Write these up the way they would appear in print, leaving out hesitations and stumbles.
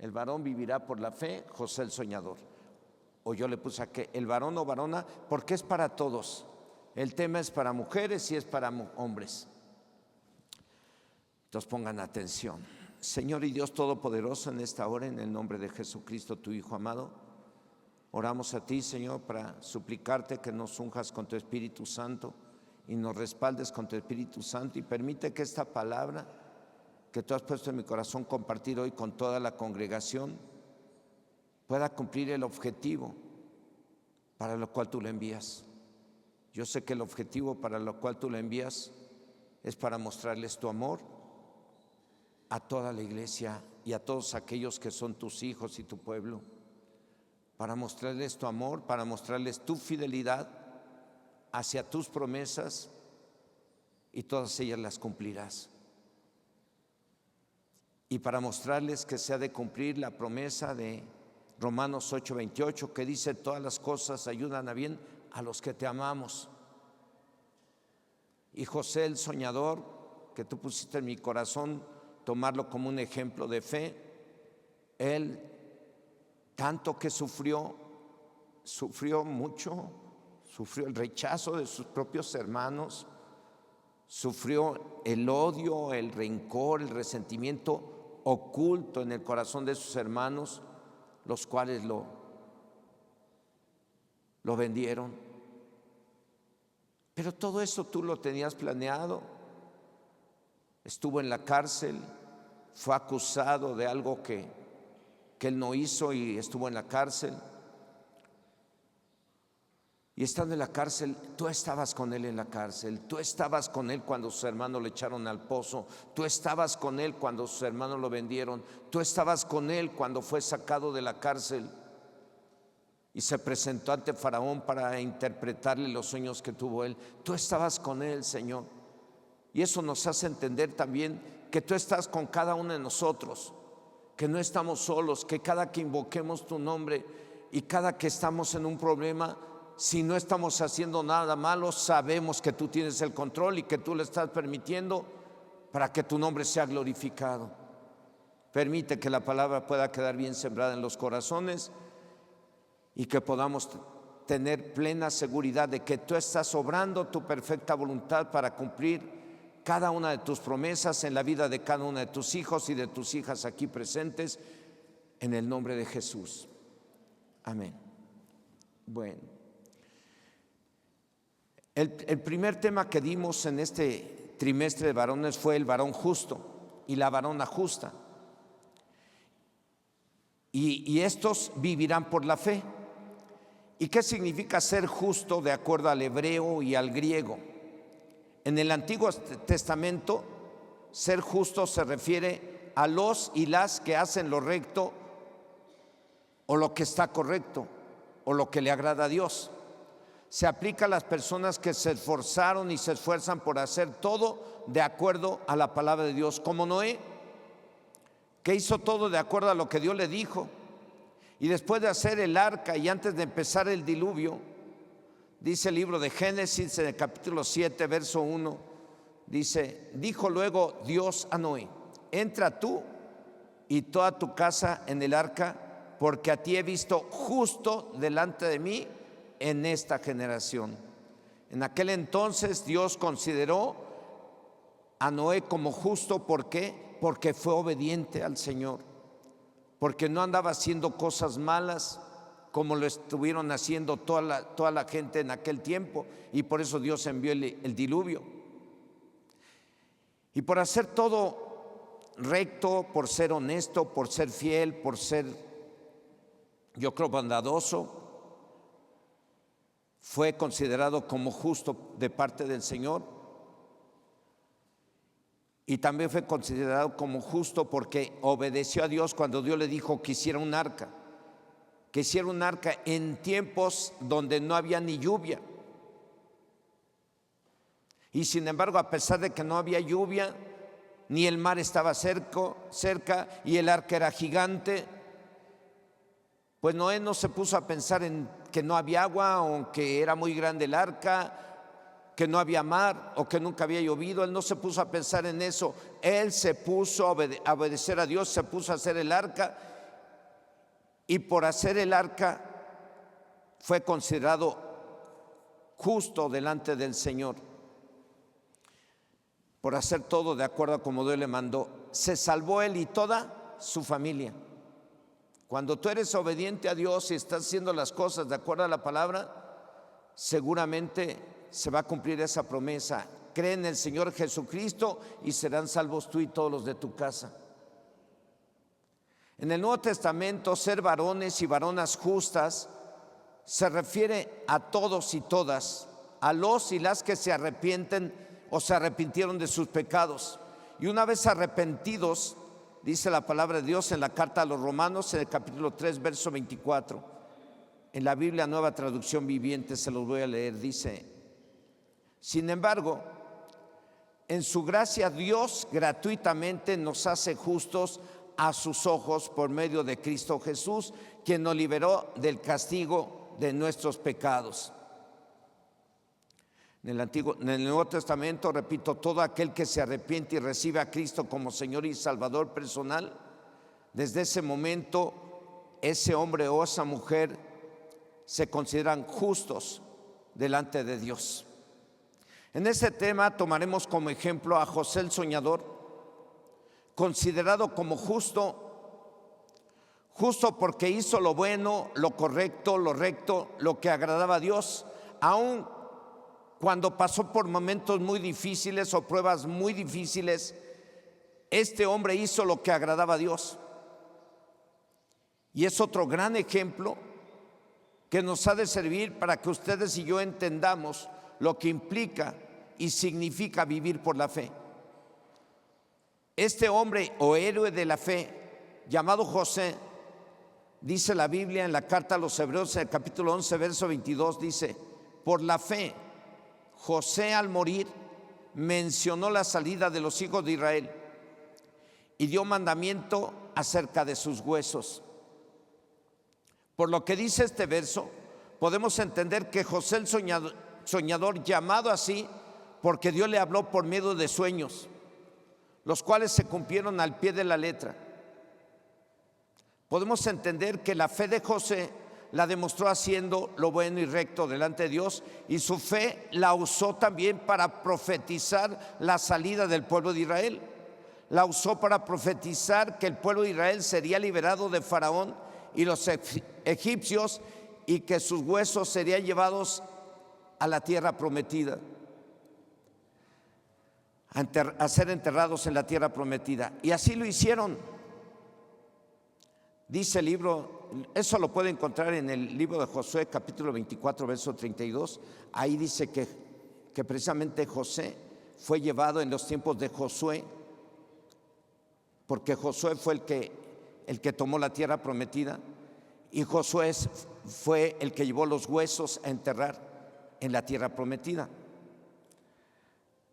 El varón vivirá por la fe, José el soñador. O yo le puse aquí, el varón o varona, porque es para todos. El tema es para mujeres y es para hombres. Entonces pongan atención. Señor y Dios Todopoderoso, en esta hora, en el nombre de Jesucristo, tu Hijo amado, oramos a ti, Señor, para suplicarte que nos unjas con tu Espíritu Santo y nos respaldes con tu Espíritu Santo, y permite que esta palabra que tú has puesto en mi corazón compartir hoy con toda la congregación pueda cumplir el objetivo para lo cual tú lo envías. Yo sé que el objetivo para lo cual tú lo envías es para mostrarles tu amor a toda la iglesia y a todos aquellos que son tus hijos y tu pueblo, para mostrarles tu amor, para mostrarles tu fidelidad hacia tus promesas, y todas ellas las cumplirás. Y para mostrarles que se ha de cumplir la promesa de Romanos 8:28, que dice: todas las cosas ayudan a bien a los que te amamos. Y José el soñador, que tú pusiste en mi corazón tomarlo como un ejemplo de fe, él tanto que sufrió mucho, sufrió el rechazo de sus propios hermanos, sufrió el odio, el rencor, el resentimiento oculto en el corazón de sus hermanos, los cuales lo vendieron. Pero todo eso tú lo tenías planeado. Estuvo en la cárcel, fue acusado de algo que él no hizo y estuvo en la cárcel. Y estando en la cárcel, tú estabas con él en la cárcel, tú estabas con él cuando sus hermanos lo echaron al pozo, tú estabas con él cuando sus hermanos lo vendieron, tú estabas con él cuando fue sacado de la cárcel y se presentó ante Faraón para interpretarle los sueños que tuvo él. Tú estabas con él, Señor. Y eso nos hace entender también que tú estás con cada uno de nosotros, que no estamos solos, que cada que invoquemos tu nombre y cada que estamos en un problema, si no estamos haciendo nada malo, sabemos que tú tienes el control y que tú lo estás permitiendo para que tu nombre sea glorificado. Permite que la palabra pueda quedar bien sembrada en los corazones y que podamos tener plena seguridad de que tú estás obrando tu perfecta voluntad para cumplir cada una de tus promesas en la vida de cada uno de tus hijos y de tus hijas aquí presentes, en el nombre de Jesús. Amén. Bueno, el primer tema que dimos en este trimestre de varones fue el varón justo y la varona justa. Y estos vivirán por la fe. ¿Y qué significa ser justo de acuerdo al hebreo y al griego? En el Antiguo Testamento, ser justo se refiere a los y las que hacen lo recto o lo que está correcto o lo que le agrada a Dios. Se aplica a las personas que se esforzaron y se esfuerzan por hacer todo de acuerdo a la palabra de Dios, como Noé, que hizo todo de acuerdo a lo que Dios le dijo. Y después de hacer el arca y antes de empezar el diluvio, dice el libro de Génesis, en el capítulo 7, verso 1, dice: dijo luego Dios a Noé: entra tú y toda tu casa en el arca, porque a ti he visto justo delante de mí en esta generación. En aquel entonces Dios consideró a Noé como justo. ¿Por qué? Porque fue obediente al Señor, porque no andaba haciendo cosas malas como lo estuvieron haciendo toda la gente en aquel tiempo, y por eso Dios envió el diluvio. Y por hacer todo recto, por ser honesto, por ser fiel, por ser, yo creo, bondadoso, fue considerado como justo de parte del Señor. Y también fue considerado como justo porque obedeció a Dios cuando Dios le dijo que hiciera un arca, en tiempos donde no había ni lluvia. Y sin embargo, a pesar de que no había lluvia, ni el mar estaba cerca y el arca era gigante, pues Noé no se puso a pensar en que no había agua, o que era muy grande el arca, que no había mar o que nunca había llovido. Él no se puso a pensar en eso. Él se puso a obedecer a Dios, se puso a hacer el arca, y por hacer el arca fue considerado justo delante del Señor. Por hacer todo de acuerdo a como Dios le mandó, se salvó él y toda su familia. Cuando tú eres obediente a Dios y estás haciendo las cosas de acuerdo a la palabra, seguramente se va a cumplir esa promesa. Cree en el Señor Jesucristo y serán salvos tú y todos los de tu casa. En el Nuevo Testamento, ser varones y varonas justas se refiere a todos y todas, a los y las que se arrepienten o se arrepintieron de sus pecados. Y una vez arrepentidos, dice la palabra de Dios en la carta a los Romanos, en el capítulo 3, verso 24, en la Biblia Nueva Traducción Viviente, se los voy a leer, dice: sin embargo, en su gracia Dios gratuitamente nos hace justos a sus ojos por medio de Cristo Jesús, quien nos liberó del castigo de nuestros pecados. En el Nuevo Testamento, repito, todo aquel que se arrepiente y recibe a Cristo como Señor y Salvador personal, desde ese momento ese hombre o esa mujer se consideran justos delante de Dios. En este tema tomaremos como ejemplo a José el soñador, considerado como justo porque hizo lo bueno, lo correcto, lo recto, lo que agradaba a Dios, aun cuando pasó por momentos muy difíciles o pruebas muy difíciles. Este hombre hizo lo que agradaba a Dios. Y es otro gran ejemplo que nos ha de servir para que ustedes y yo entendamos lo que implica y significa vivir por la fe. Este hombre o héroe de la fe, llamado José, dice la Biblia en la carta a los Hebreos, en el capítulo 11, verso 22, dice: por la fe, José al morir mencionó la salida de los hijos de Israel y dio mandamiento acerca de sus huesos. Por lo que dice este verso, podemos entender que José el soñador, llamado así porque Dios le habló por medio de sueños, los cuales se cumplieron al pie de la letra. Podemos entender que la fe de José la demostró haciendo lo bueno y recto delante de Dios, y su fe la usó también para profetizar la salida del pueblo de Israel. La usó para profetizar que el pueblo de Israel sería liberado de Faraón y los egipcios, y que sus huesos serían llevados a la tierra prometida, a ser enterrados en la tierra prometida. Y así lo hicieron. Dice el libro, eso lo puede encontrar en el libro de Josué, capítulo 24, verso 32. Ahí dice que precisamente José fue llevado en los tiempos de Josué, porque Josué fue el que tomó la tierra prometida, y Josué fue el que llevó los huesos a enterrar en la tierra prometida.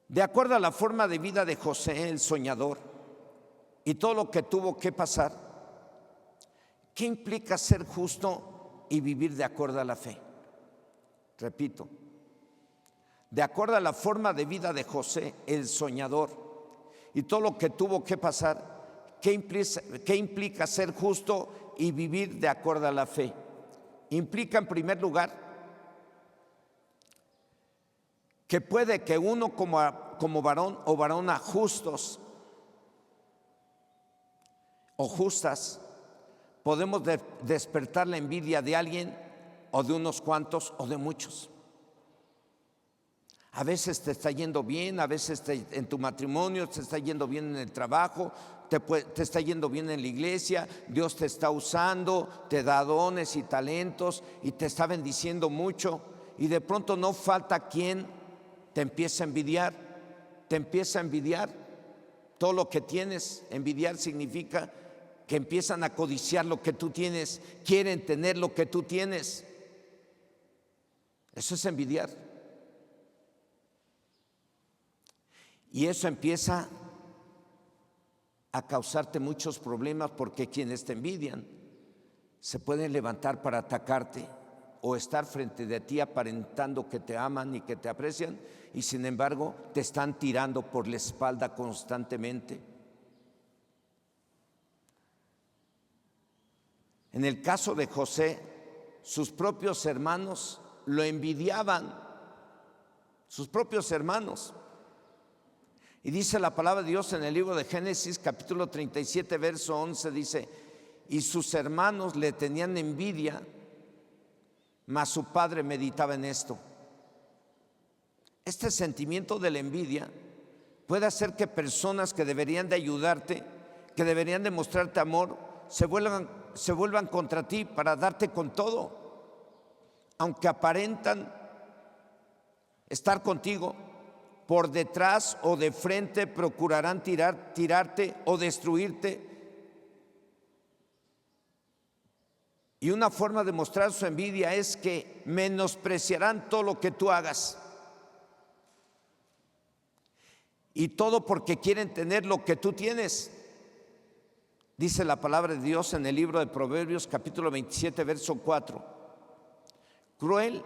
De acuerdo a la forma de vida de José el soñador y todo lo que tuvo que pasar, ¿qué implica ser justo y vivir de acuerdo a la fe? Repito, de acuerdo a la forma de vida de José el soñador y todo lo que tuvo que pasar, ¿qué implica ser justo y vivir de acuerdo a la fe? Implica, en primer lugar, que puede que uno como varón o varona justos o justas, podemos despertar la envidia de alguien o de unos cuantos o de muchos. A veces te está yendo bien, a veces en tu matrimonio te está yendo bien en el trabajo, te está yendo bien en la iglesia, Dios te está usando, te da dones y talentos y te está bendiciendo mucho, y de pronto no falta quien te empieza a envidiar todo lo que tienes. Envidiar significa que empiezan a codiciar lo que tú tienes, quieren tener lo que tú tienes. Eso es envidiar. Y eso empieza a causarte muchos problemas, porque quienes te envidian se pueden levantar para atacarte o estar frente de ti aparentando que te aman y que te aprecian, y sin embargo te están tirando por la espalda constantemente. En el caso de José, sus propios hermanos lo envidiaban, sus propios hermanos. Y dice la palabra de Dios en el libro de Génesis, capítulo 37, verso 11, dice: y sus hermanos le tenían envidia, mas su padre meditaba en esto. Este sentimiento de la envidia puede hacer que personas que deberían de ayudarte, que deberían de mostrarte amor, se vuelvan contra ti para darte con todo. Aunque aparentan estar contigo, por detrás o de frente procurarán tirarte o destruirte. Y una forma de mostrar su envidia es que menospreciarán todo lo que tú hagas. Y todo porque quieren tener lo que tú tienes. Dice la palabra de Dios en el libro de Proverbios, capítulo 27, verso 4. Cruel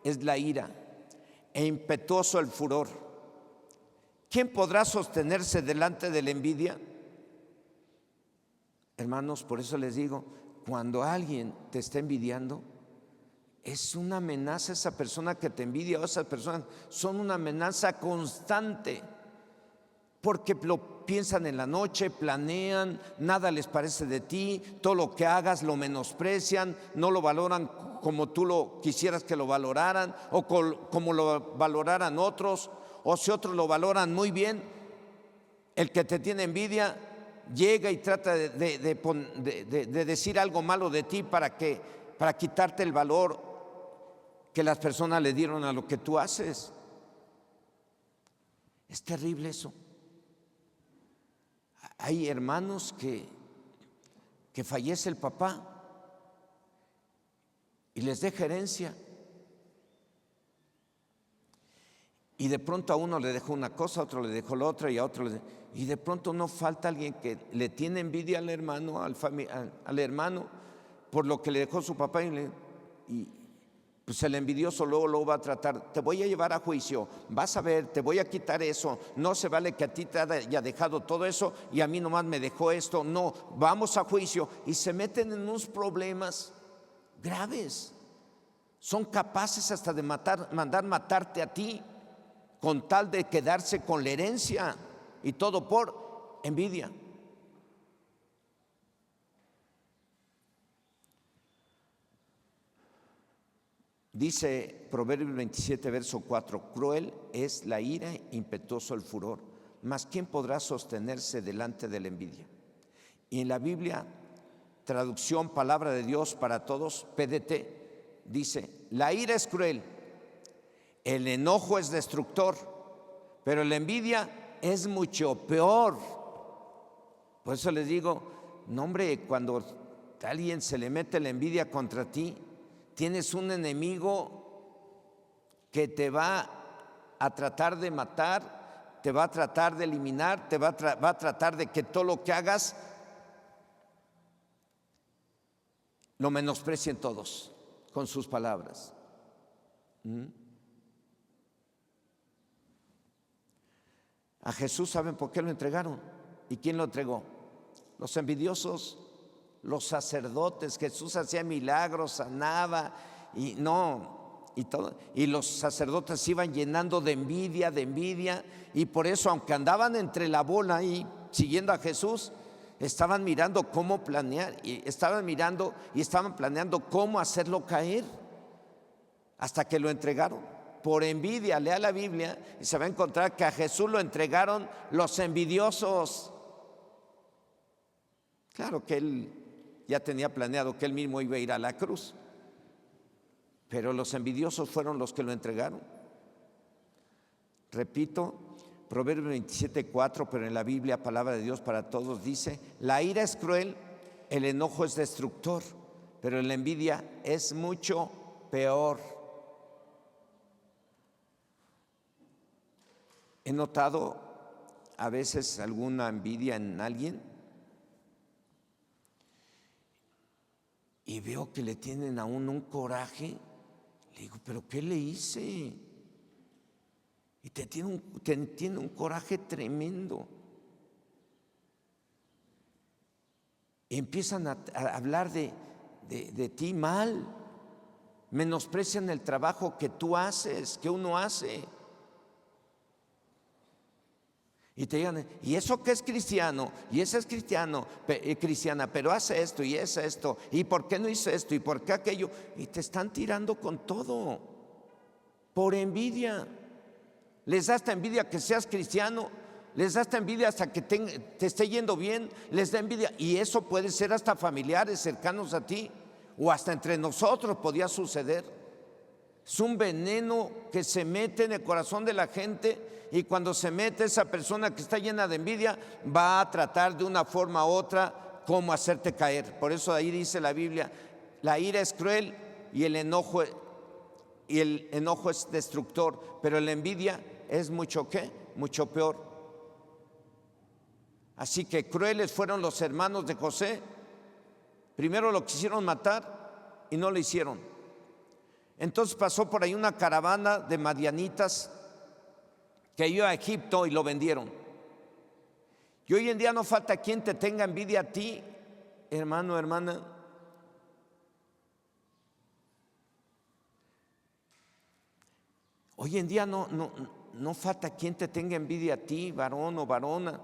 es la ira e impetuoso el furor. ¿Quién podrá sostenerse delante de la envidia? Hermanos, por eso les digo, cuando alguien te está envidiando, es una amenaza. Esa persona que te envidia o esas personas son una amenaza constante, porque lo piensan en la noche, planean, nada les parece de ti, todo lo que hagas lo menosprecian, no lo valoran como tú lo quisieras que lo valoraran o como lo valoraran otros, o si otros lo valoran muy bien, el que te tiene envidia llega y trata de decir algo malo de ti para quitarte el valor que las personas le dieron a lo que tú haces. Es terrible eso. Hay hermanos que fallece el papá y les deja herencia, y de pronto a uno le dejó una cosa, a otro le dejó la otra, y a otro y de pronto no falta alguien que le tiene envidia al hermano, al hermano por lo que le dejó su papá, y pues el envidioso luego lo va a tratar: te voy a llevar a juicio, vas a ver, te voy a quitar eso, no se vale que a ti te haya dejado todo eso y a mí nomás me dejó esto, no, vamos a juicio. Y se meten en unos problemas graves. Son capaces hasta de mandar matarte a ti, con tal de quedarse con la herencia, y todo por envidia. Dice Proverbios 27, verso 4: cruel es la ira, impetuoso el furor, mas ¿quién podrá sostenerse delante de la envidia? Y en la Biblia, traducción Palabra de Dios para Todos, PDT, dice: la ira es cruel, el enojo es destructor, pero la envidia es mucho peor. Por eso les digo, no hombre, cuando a alguien se le mete la envidia contra ti, tienes un enemigo que te va a tratar de matar, te va a tratar de eliminar, va a tratar de que todo lo que hagas lo menosprecien todos con sus palabras. A Jesús, ¿saben por qué lo entregaron? ¿Y quién lo entregó? Los envidiosos, los sacerdotes. Jesús hacía milagros, sanaba y todo. Y los sacerdotes iban llenando de envidia, y por eso, aunque andaban entre la bola y siguiendo a Jesús, estaban mirando cómo planear, y estaban planeando cómo hacerlo caer, hasta que lo entregaron. Por envidia, lea la Biblia y se va a encontrar que a Jesús lo entregaron los envidiosos. Claro que él ya tenía planeado que él mismo iba a ir a la cruz, pero los envidiosos fueron los que lo entregaron. Repito, Proverbios 27, 4, pero en la Biblia, Palabra de Dios para Todos, dice: la ira es cruel, el enojo es destructor, pero la envidia es mucho peor. He notado a veces alguna envidia en alguien y veo que le tienen a uno un coraje. Le digo: ¿pero qué le hice? Y te tiene un coraje tremendo. Y empiezan a hablar de ti mal, menosprecian el trabajo que tú haces, que uno hace. Y te digan, ¿y eso qué es cristiano? Y ese es cristiano, cristiana, pero hace esto y es esto. ¿Y por qué no hizo esto? ¿Y por qué aquello? Y te están tirando con todo, por envidia. Les da hasta envidia que seas cristiano, les da hasta envidia hasta que te esté yendo bien, les da envidia. Y eso puede ser hasta familiares cercanos a ti, o hasta entre nosotros podía suceder. Es un veneno que se mete en el corazón de la gente, y cuando se mete, esa persona que está llena de envidia va a tratar de una forma u otra cómo hacerte caer. Por eso ahí dice la Biblia, la ira es cruel y el enojo es destructor, pero la envidia es mucho peor. Así que crueles fueron los hermanos de José. Primero lo quisieron matar y no lo hicieron. Entonces pasó por ahí una caravana de madianitas que iba a Egipto y lo vendieron. Y hoy en día no falta quien te tenga envidia a ti, hermano, hermana. Hoy en día no falta quien te tenga envidia a ti, varón o varona.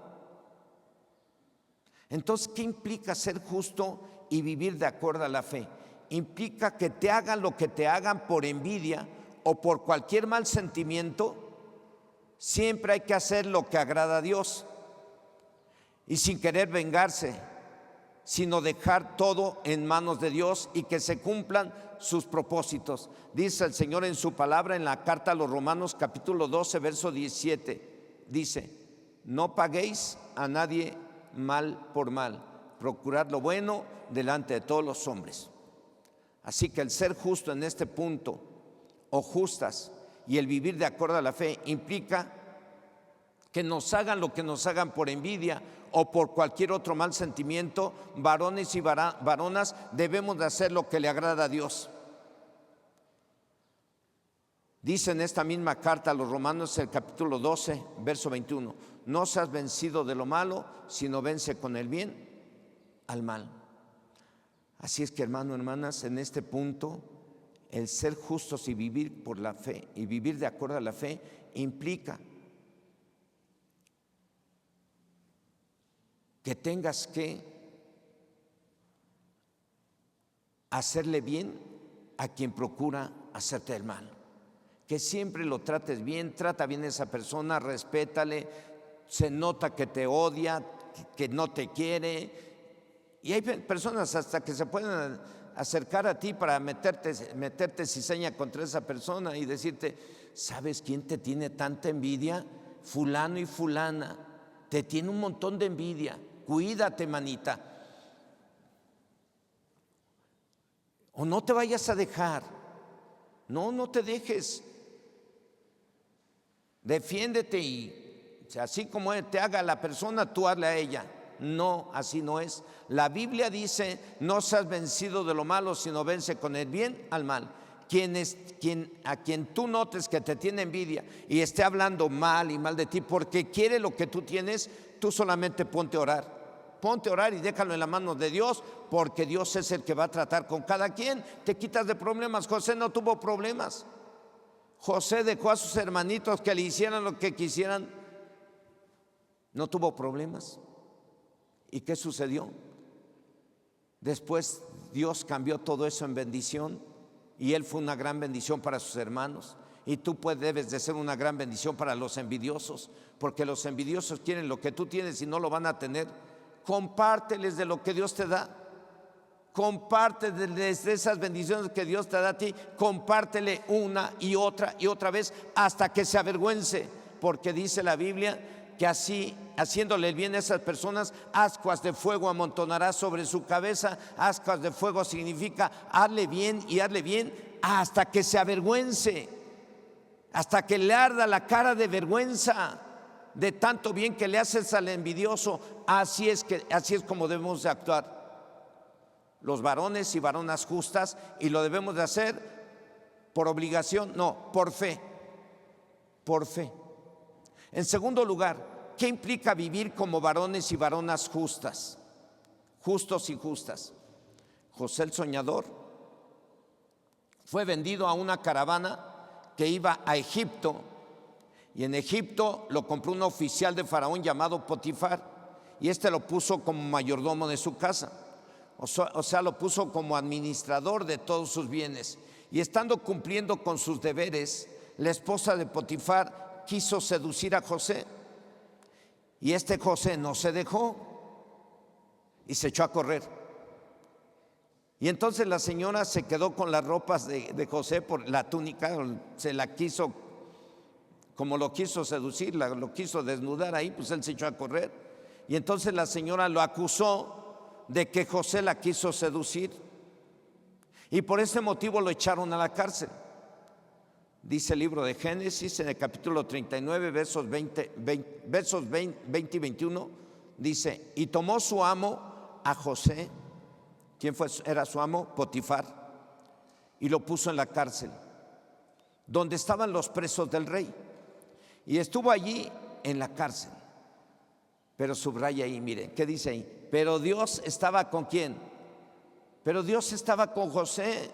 Entonces, ¿qué implica ser justo y vivir de acuerdo a la fe? Implica que te hagan lo que te hagan por envidia o por cualquier mal sentimiento. Siempre hay que hacer lo que agrada a Dios y sin querer vengarse, sino dejar todo en manos de Dios y que se cumplan sus propósitos. Dice el Señor en su palabra en la carta a los Romanos capítulo 12 verso 17, dice: no paguéis a nadie mal por mal, procurad lo bueno delante de todos los hombres. Así que el ser justo en este punto, o justas, y el vivir de acuerdo a la fe implica que nos hagan lo que nos hagan por envidia o por cualquier otro mal sentimiento. Varones y varonas debemos de hacer lo que le agrada a Dios. Dice en esta misma carta a los Romanos, el capítulo 12, verso 21, no seas vencido de lo malo, sino vence con el bien al mal. Así es que, hermano, hermanas, en este punto, el ser justos y vivir por la fe y vivir de acuerdo a la fe implica que tengas que hacerle bien a quien procura hacerte el mal. Que siempre lo trates bien, trata bien a esa persona, respétale, se nota que te odia, que no te quiere. Y hay personas hasta que se pueden acercar a ti para meterte cizaña contra esa persona y decirte: ¿sabes quién te tiene tanta envidia? Fulano y fulana, te tiene un montón de envidia, cuídate, manita. O no te vayas a dejar, no te dejes, defiéndete y así como te haga la persona, tú hazle a ella. No, así no es. La Biblia dice: no seas vencido de lo malo, sino vence con el bien al mal. A quien tú notes que te tiene envidia y esté hablando mal y mal de ti porque quiere lo que tú tienes, tú solamente ponte a orar. Ponte a orar y déjalo en la mano de Dios, porque Dios es el que va a tratar con cada quien. Te quitas de problemas. José no tuvo problemas. José dejó a sus hermanitos que le hicieran lo que quisieran. No tuvo problemas. ¿Y qué sucedió? Después Dios cambió todo eso en bendición y él fue una gran bendición para sus hermanos. Y tú debes de ser una gran bendición para los envidiosos, porque los envidiosos quieren lo que tú tienes y no lo van a tener. Compárteles de lo que Dios te da. Compárteles de esas bendiciones que Dios te da a ti. Compártele una y otra vez hasta que se avergüence, porque dice la Biblia que así, haciéndole el bien a esas personas, ascuas de fuego amontonará sobre su cabeza. Ascuas de fuego significa hazle bien y hazle bien hasta que se avergüence, hasta que le arda la cara de vergüenza de tanto bien que le haces al envidioso. Así es como debemos de actuar los varones y varonas justas, y lo debemos de hacer por obligación, no, por fe. Por fe. En segundo lugar, ¿qué implica vivir como varones y varonas justas? Justos y justas. José el soñador, fue vendido a una caravana que iba a Egipto, y en Egipto lo compró un oficial de Faraón llamado Potifar, y lo puso como mayordomo de su casa. O sea, lo puso como administrador de todos sus bienes. Y estando cumpliendo con sus deberes, la esposa de Potifar quiso seducir a José, y José no se dejó y se echó a correr. Y entonces la señora se quedó con las ropas de José, por la túnica, se la quiso, como lo quiso seducir, lo quiso desnudar ahí, pues él se echó a correr. Y entonces la señora lo acusó de que José la quiso seducir, y por ese motivo lo echaron a la cárcel. Dice el libro de Génesis, en el capítulo 39, versos 20 y 21, dice: y tomó su amo a José. ¿Quién era su amo? Potifar. Y lo puso en la cárcel, donde estaban los presos del rey. Y estuvo allí en la cárcel. Pero subraya ahí, mire, ¿qué dice ahí? Pero Dios estaba ¿con quién? Pero Dios estaba con José.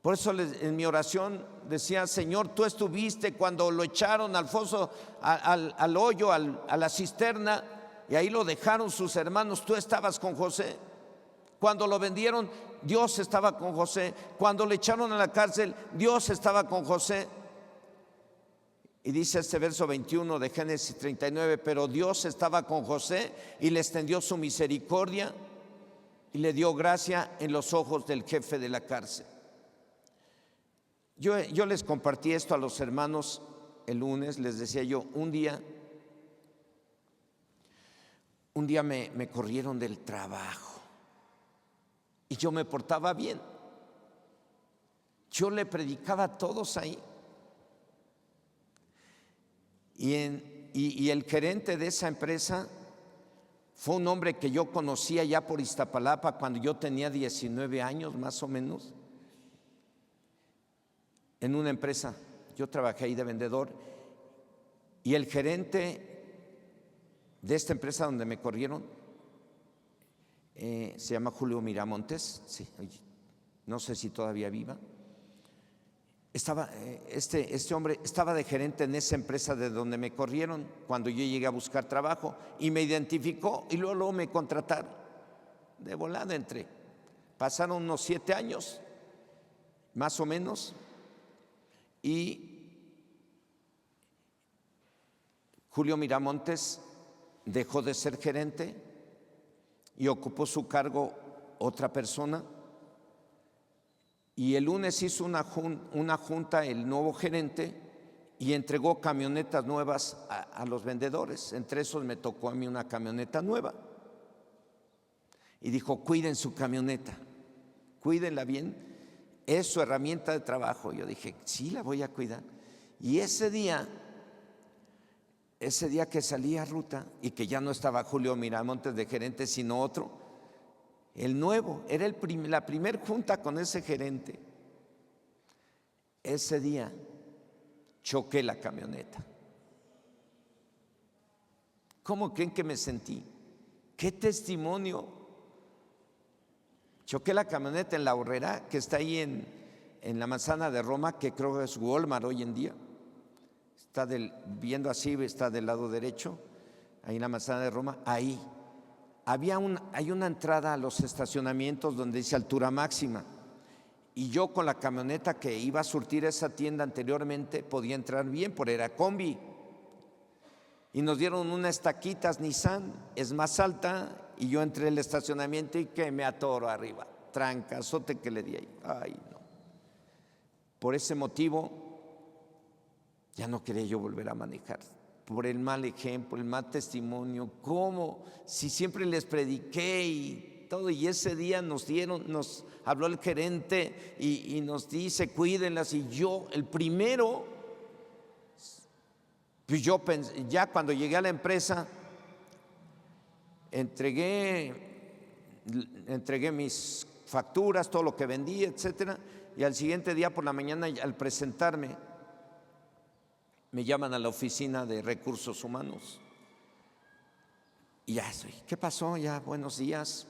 Por eso en mi oración decía: Señor, tú estuviste cuando lo echaron al foso, al hoyo, a la cisterna, y ahí lo dejaron sus hermanos. Tú estabas con José. Cuando lo vendieron, Dios estaba con José. Cuando le echaron a la cárcel, Dios estaba con José. Y dice este verso 21 de Génesis 39: pero Dios estaba con José y le extendió su misericordia y le dio gracia en los ojos del jefe de la cárcel. Yo les compartí esto a los hermanos el lunes. Les decía yo, un día me corrieron del trabajo y yo me portaba bien. Yo le predicaba a todos ahí. Y el gerente de esa empresa fue un hombre que yo conocía ya por Iztapalapa cuando yo tenía 19 años más o menos, en una empresa. Yo trabajé ahí de vendedor, y el gerente de esta empresa donde me corrieron se llama Julio Miramontes. Sí, no sé si todavía viva. Este hombre estaba de gerente en esa empresa de donde me corrieron cuando yo llegué a buscar trabajo, y me identificó y luego me contrataron. De volada entré. Pasaron unos 7 años más o menos, y Julio Miramontes dejó de ser gerente y ocupó su cargo otra persona. Y el lunes hizo una junta el nuevo gerente y entregó camionetas nuevas a los vendedores. Entre esos me tocó a mí una camioneta nueva. Y dijo: cuiden su camioneta, cuídenla bien, es su herramienta de trabajo. Yo dije: sí, la voy a cuidar. Y ese día que salí a ruta y que ya no estaba Julio Miramontes de gerente, sino otro, el nuevo, era la primera junta con ese gerente. Ese día choqué la camioneta. ¿Cómo creen que me sentí? ¡Qué testimonio! Choqué la camioneta en La Horrera, que está ahí en la manzana de Roma, que creo que es Walmart hoy en día. Está viendo así, está del lado derecho, ahí en la manzana de Roma. Ahí hay una entrada a los estacionamientos donde dice altura máxima, y yo con la camioneta que iba a surtir esa tienda anteriormente podía entrar bien, porque era combi, y nos dieron unas taquitas Nissan, es más alta, y yo entré al estacionamiento y que me atoro arriba, trancazote que le di ahí. Ay, no. Por ese motivo ya no quería yo volver a manejar, por el mal ejemplo, el mal testimonio. ¿Cómo? Si siempre les prediqué y todo, y ese día nos habló el gerente y nos dice: cuídenlas, y yo, el primero, pues yo pensé, ya cuando llegué a la empresa, entregué mis facturas, todo lo que vendí, etcétera, y al siguiente día por la mañana, al presentarme, me llaman a la oficina de recursos humanos. Y ya estoy: ¿qué pasó? Ya, buenos días.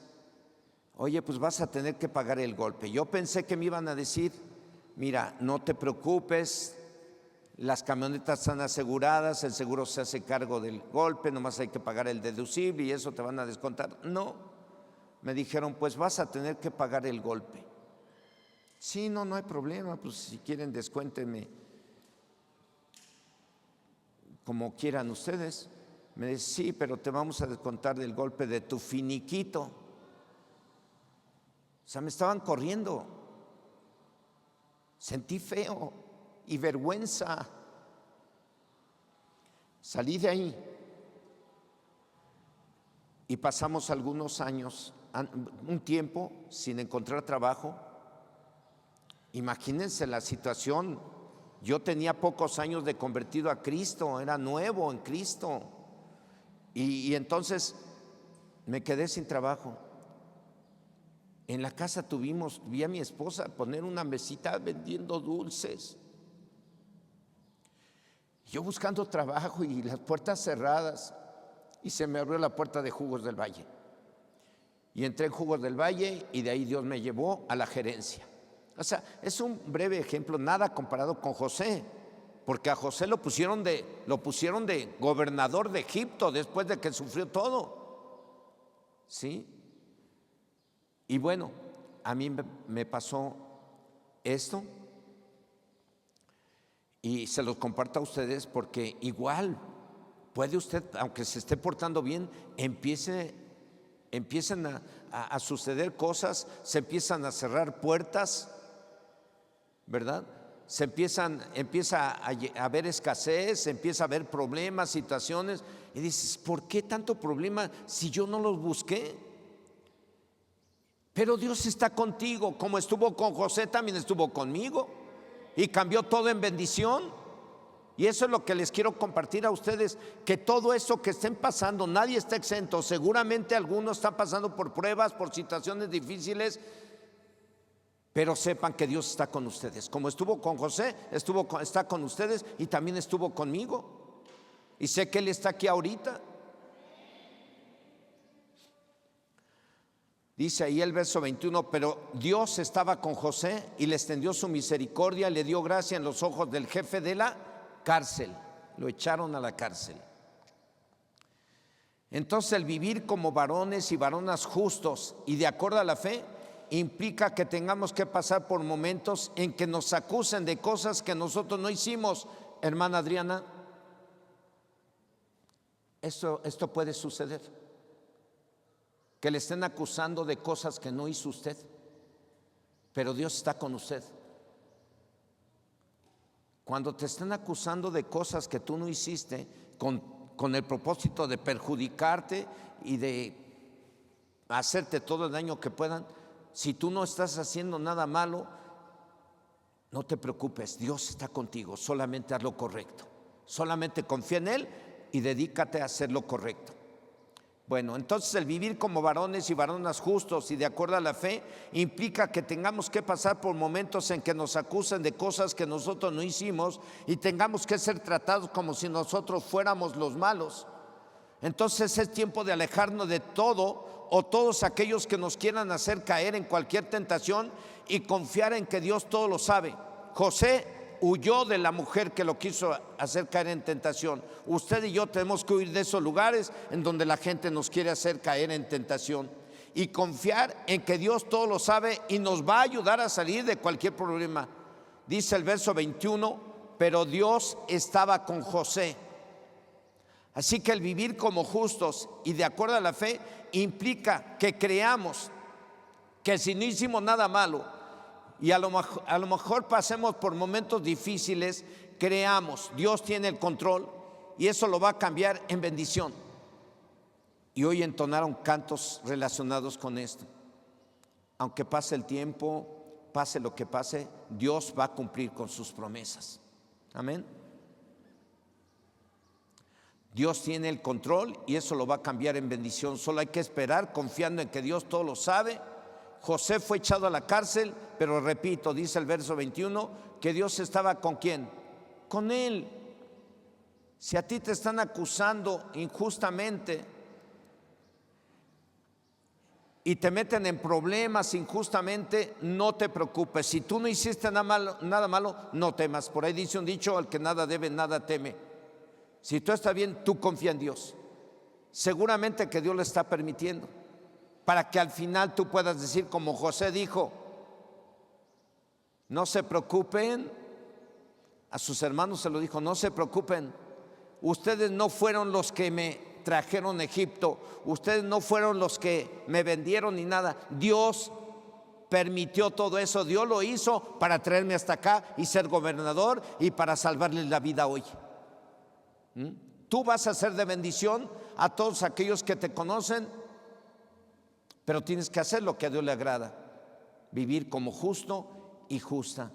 oye, pues vas a tener que pagar el golpe. Yo pensé que me iban a decir, mira, no te preocupes, las camionetas están aseguradas, el seguro se hace cargo del golpe, nomás hay que pagar el deducible y eso te van a descontar. No, me dijeron, pues vas a tener que pagar el golpe. Sí, no hay problema, pues si quieren descuéntenme como quieran ustedes. Me dice, sí, pero te vamos a descontar del golpe de tu finiquito. O sea, me estaban corriendo. Sentí feo y vergüenza. Salí de ahí y pasamos algunos años, un tiempo sin encontrar trabajo. Imagínense la situación. Yo tenía pocos años de convertido a Cristo, era nuevo en Cristo. Y entonces me quedé sin trabajo. En la casa vi a mi esposa poner una mesita vendiendo dulces. Yo buscando trabajo y las puertas cerradas. Y se me abrió la puerta de Jugos del Valle. Y entré en Jugos del Valle y de ahí Dios me llevó a la gerencia. O sea, es un breve ejemplo, nada comparado con José, porque a José lo pusieron de gobernador de Egipto después de que sufrió todo. ¿Sí? Y bueno, a mí me pasó esto y se los comparto a ustedes porque igual puede usted, aunque se esté portando bien, empiezan a suceder cosas, se empiezan a cerrar puertas, ¿verdad? Empieza a haber escasez, empieza a haber problemas, situaciones, y dices, ¿por qué tanto problema si yo no los busqué? Pero Dios está contigo, como estuvo con José, también estuvo conmigo, y cambió todo en bendición. Y eso es lo que les quiero compartir a ustedes, que todo eso que estén pasando, nadie está exento. Seguramente algunos están pasando por pruebas, por situaciones difíciles, pero sepan que Dios está con ustedes. Como estuvo con José, está con ustedes y también estuvo conmigo. Y sé que Él está aquí ahorita. Dice ahí el verso 21, pero Dios estaba con José y le extendió su misericordia, le dio gracia en los ojos del jefe de la cárcel. Lo echaron a la cárcel. Entonces el vivir como varones y varonas justos y de acuerdo a la fe implica que tengamos que pasar por momentos en que nos acusen de cosas que nosotros no hicimos. Hermana Adriana, esto puede suceder, que le estén acusando de cosas que no hizo usted, pero Dios está con usted. Cuando te estén acusando de cosas que tú no hiciste con el propósito de perjudicarte y de hacerte todo el daño que puedan, si tú no estás haciendo nada malo, no te preocupes, Dios está contigo, solamente haz lo correcto, solamente confía en Él y dedícate a hacer lo correcto. Bueno, entonces el vivir como varones y varonas justos y de acuerdo a la fe implica que tengamos que pasar por momentos en que nos acusen de cosas que nosotros no hicimos y tengamos que ser tratados como si nosotros fuéramos los malos. Entonces es tiempo de alejarnos de todo o todos aquellos que nos quieran hacer caer en cualquier tentación y confiar en que Dios todo lo sabe. José huyó de la mujer que lo quiso hacer caer en tentación. Usted y yo tenemos que huir de esos lugares en donde la gente nos quiere hacer caer en tentación y confiar en que Dios todo lo sabe y nos va a ayudar a salir de cualquier problema. Dice el verso 21, pero Dios estaba con José. Así que el vivir como justos y de acuerdo a la fe implica que creamos que si no hicimos nada malo y a lo mejor pasemos por momentos difíciles, creamos, Dios tiene el control y eso lo va a cambiar en bendición. Y hoy entonaron cantos relacionados con esto. Aunque pase el tiempo, pase lo que pase, Dios va a cumplir con sus promesas. Amén. Dios tiene el control y eso lo va a cambiar en bendición. Solo hay que esperar confiando en que Dios todo lo sabe. José fue echado a la cárcel, pero repito, dice el verso 21, que Dios estaba ¿con quién? Con él. Si a ti te están acusando injustamente y te meten en problemas injustamente, no te preocupes. Si tú no hiciste nada malo, no temas. Por ahí dice un dicho: al que nada debe, nada teme. Si tú estás bien, tú confía en Dios. Seguramente que Dios lo está permitiendo para que al final tú puedas decir como José dijo: no se preocupen. A sus hermanos se lo dijo: no se preocupen, ustedes no fueron los que me trajeron a Egipto, ustedes no fueron los que me vendieron ni nada. Dios permitió todo eso, Dios lo hizo para traerme hasta acá y ser gobernador y para salvarles la vida hoy. Tú vas a ser de bendición a todos aquellos que te conocen, pero tienes que hacer lo que a Dios le agrada, vivir como justo y justa.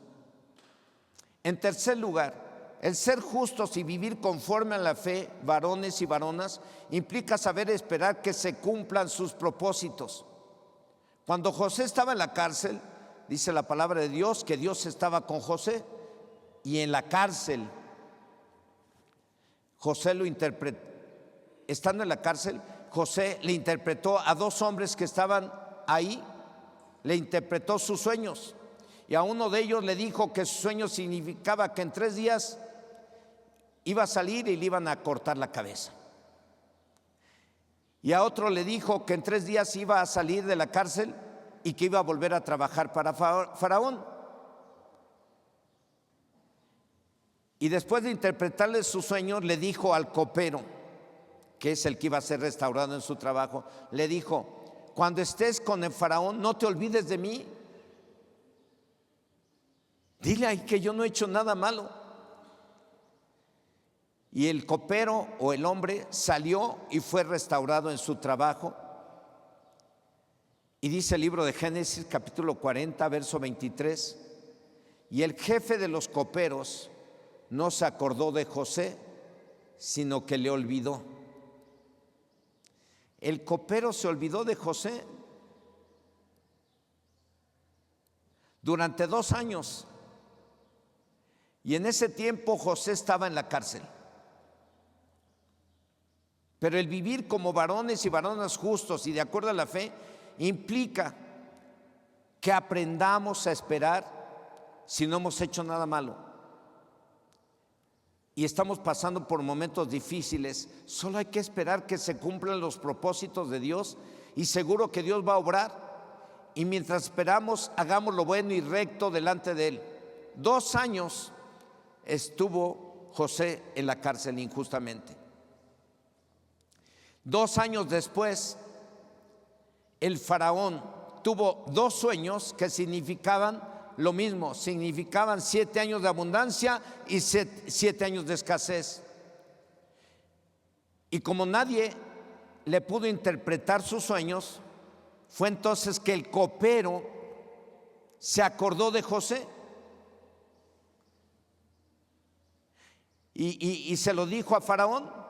En tercer lugar, el ser justos y vivir conforme a la fe, varones y varonas, implica saber esperar que se cumplan sus propósitos. Cuando José estaba en la cárcel, dice la palabra de Dios que Dios estaba con José, y en la cárcel José lo interpretó. Estando en la cárcel, José le interpretó a dos hombres que estaban ahí, le interpretó sus sueños. Y a uno de ellos le dijo que su sueño significaba que en 3 días iba a salir y le iban a cortar la cabeza. Y a otro le dijo que en 3 días iba a salir de la cárcel y que iba a volver a trabajar para Faraón. Y después de interpretarle sus sueños, le dijo al copero, que es el que iba a ser restaurado en su trabajo, le dijo: cuando estés con el Faraón, no te olvides de mí. Dile ahí que yo no he hecho nada malo. Y el copero o el hombre salió y fue restaurado en su trabajo. Y dice el libro de Génesis capítulo 40, verso 23: y el jefe de los coperos no se acordó de José, sino que le olvidó. El copero se olvidó de José durante 2 años. Y en ese tiempo José estaba en la cárcel. Pero el vivir como varones y varonas justos y de acuerdo a la fe implica que aprendamos a esperar si no hemos hecho nada malo. Y estamos pasando por momentos difíciles, solo hay que esperar que se cumplan los propósitos de Dios y seguro que Dios va a obrar. Y mientras esperamos, hagamos lo bueno y recto delante de Él. 2 años estuvo José en la cárcel injustamente. 2 años después, el faraón tuvo 2 sueños que significaban lo mismo, significaban 7 años de abundancia y 7 años de escasez. Y como nadie le pudo interpretar sus sueños, fue entonces que el copero se acordó de José y se lo dijo a Faraón.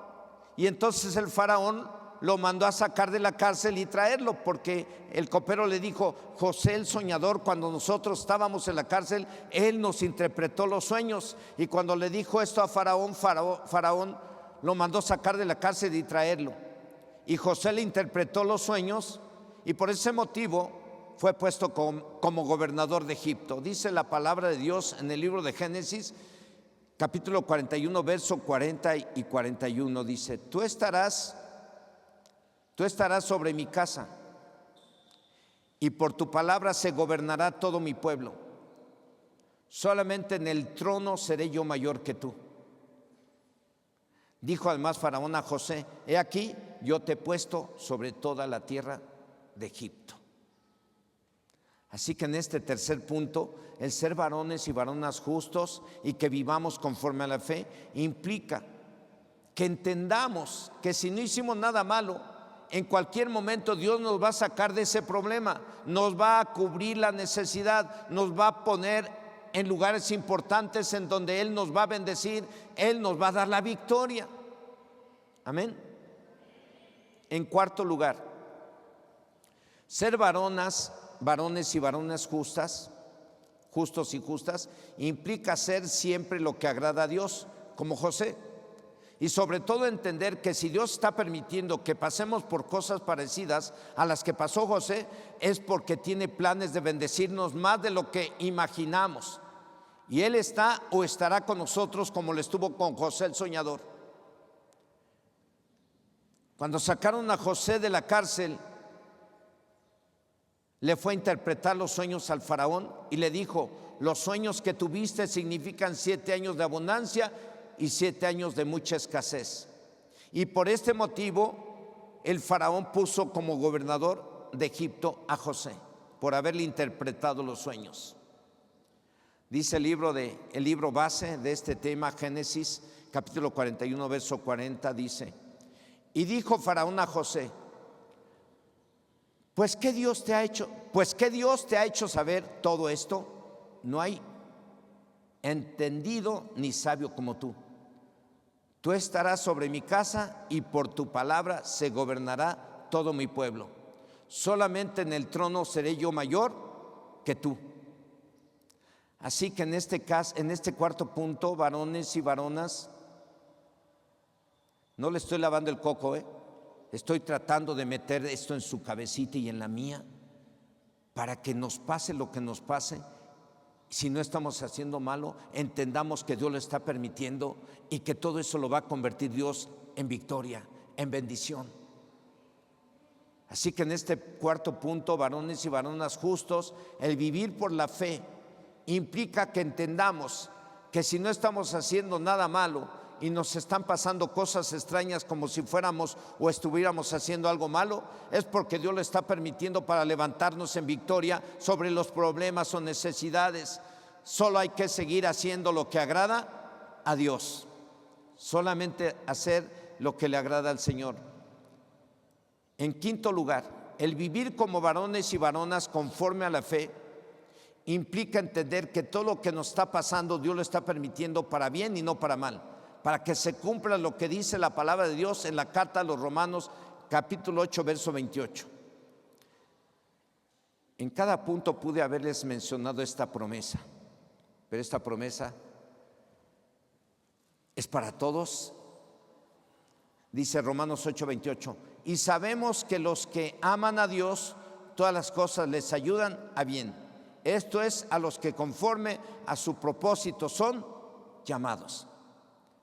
Y entonces el Faraón lo mandó a sacar de la cárcel y traerlo, porque el copero le dijo: José el soñador, cuando nosotros estábamos en la cárcel, él nos interpretó los sueños. Y cuando le dijo esto a Faraón, Faraón lo mandó sacar de la cárcel y traerlo. Y José le interpretó los sueños y por ese motivo fue puesto como gobernador de Egipto. Dice la palabra de Dios en el libro de Génesis capítulo 41, verso 40 y 41, dice: tú estarás sobre mi casa, y por tu palabra se gobernará todo mi pueblo. Solamente en el trono seré yo mayor que tú. Dijo además Faraón a José: he aquí, yo te he puesto sobre toda la tierra de Egipto. Así que en este tercer punto, el ser varones y varonas justos y que vivamos conforme a la fe implica que entendamos que si no hicimos nada malo, en cualquier momento Dios nos va a sacar de ese problema, nos va a cubrir la necesidad, nos va a poner en lugares importantes en donde Él nos va a bendecir, Él nos va a dar la victoria. Amén. En cuarto lugar, ser varones y varonas justos y justas, implica hacer siempre lo que agrada a Dios, como José. Y sobre todo entender que si Dios está permitiendo que pasemos por cosas parecidas a las que pasó José, es porque tiene planes de bendecirnos más de lo que imaginamos. Y Él está o estará con nosotros como lo estuvo con José el soñador. Cuando sacaron a José de la cárcel, le fue a interpretar los sueños al faraón y le dijo: los sueños que tuviste significan 7 años de abundancia y 7 años de mucha escasez. Y por este motivo el faraón puso como gobernador de Egipto a José, por haberle interpretado los sueños. Dice el libro base de este tema, Génesis capítulo 41, verso 40, dice: y dijo Faraón a José: Pues ¿qué Dios te ha hecho saber todo esto? No hay entendido ni sabio como tú. Tú estarás sobre mi casa y por tu palabra se gobernará todo mi pueblo. Solamente en el trono seré yo mayor que tú. Así que en este cuarto punto, varones y varonas, no le estoy lavando el coco, estoy tratando de meter esto en su cabecita y en la mía, para que nos pase lo que nos pase. Si no estamos haciendo malo, entendamos que Dios lo está permitiendo y que todo eso lo va a convertir Dios en victoria, en bendición. Así que en este cuarto punto, varones y varonas justos, el vivir por la fe implica que entendamos que si no estamos haciendo nada malo y nos están pasando cosas extrañas como si fuéramos o estuviéramos haciendo algo malo, es porque Dios lo está permitiendo para levantarnos en victoria sobre los problemas o necesidades. Solo hay que seguir haciendo lo que agrada a Dios, solamente hacer lo que le agrada al Señor. En quinto lugar, el vivir como varones y varonas conforme a la fe implica entender que todo lo que nos está pasando Dios lo está permitiendo para bien y no para mal, para que se cumpla lo que dice la palabra de Dios en la carta a los Romanos capítulo 8, verso 28. En cada punto pude haberles mencionado esta promesa, pero esta promesa es para todos. Dice Romanos 8, 28: y sabemos que los que aman a Dios, todas las cosas les ayudan a bien. Esto es, a los que conforme a su propósito son llamados.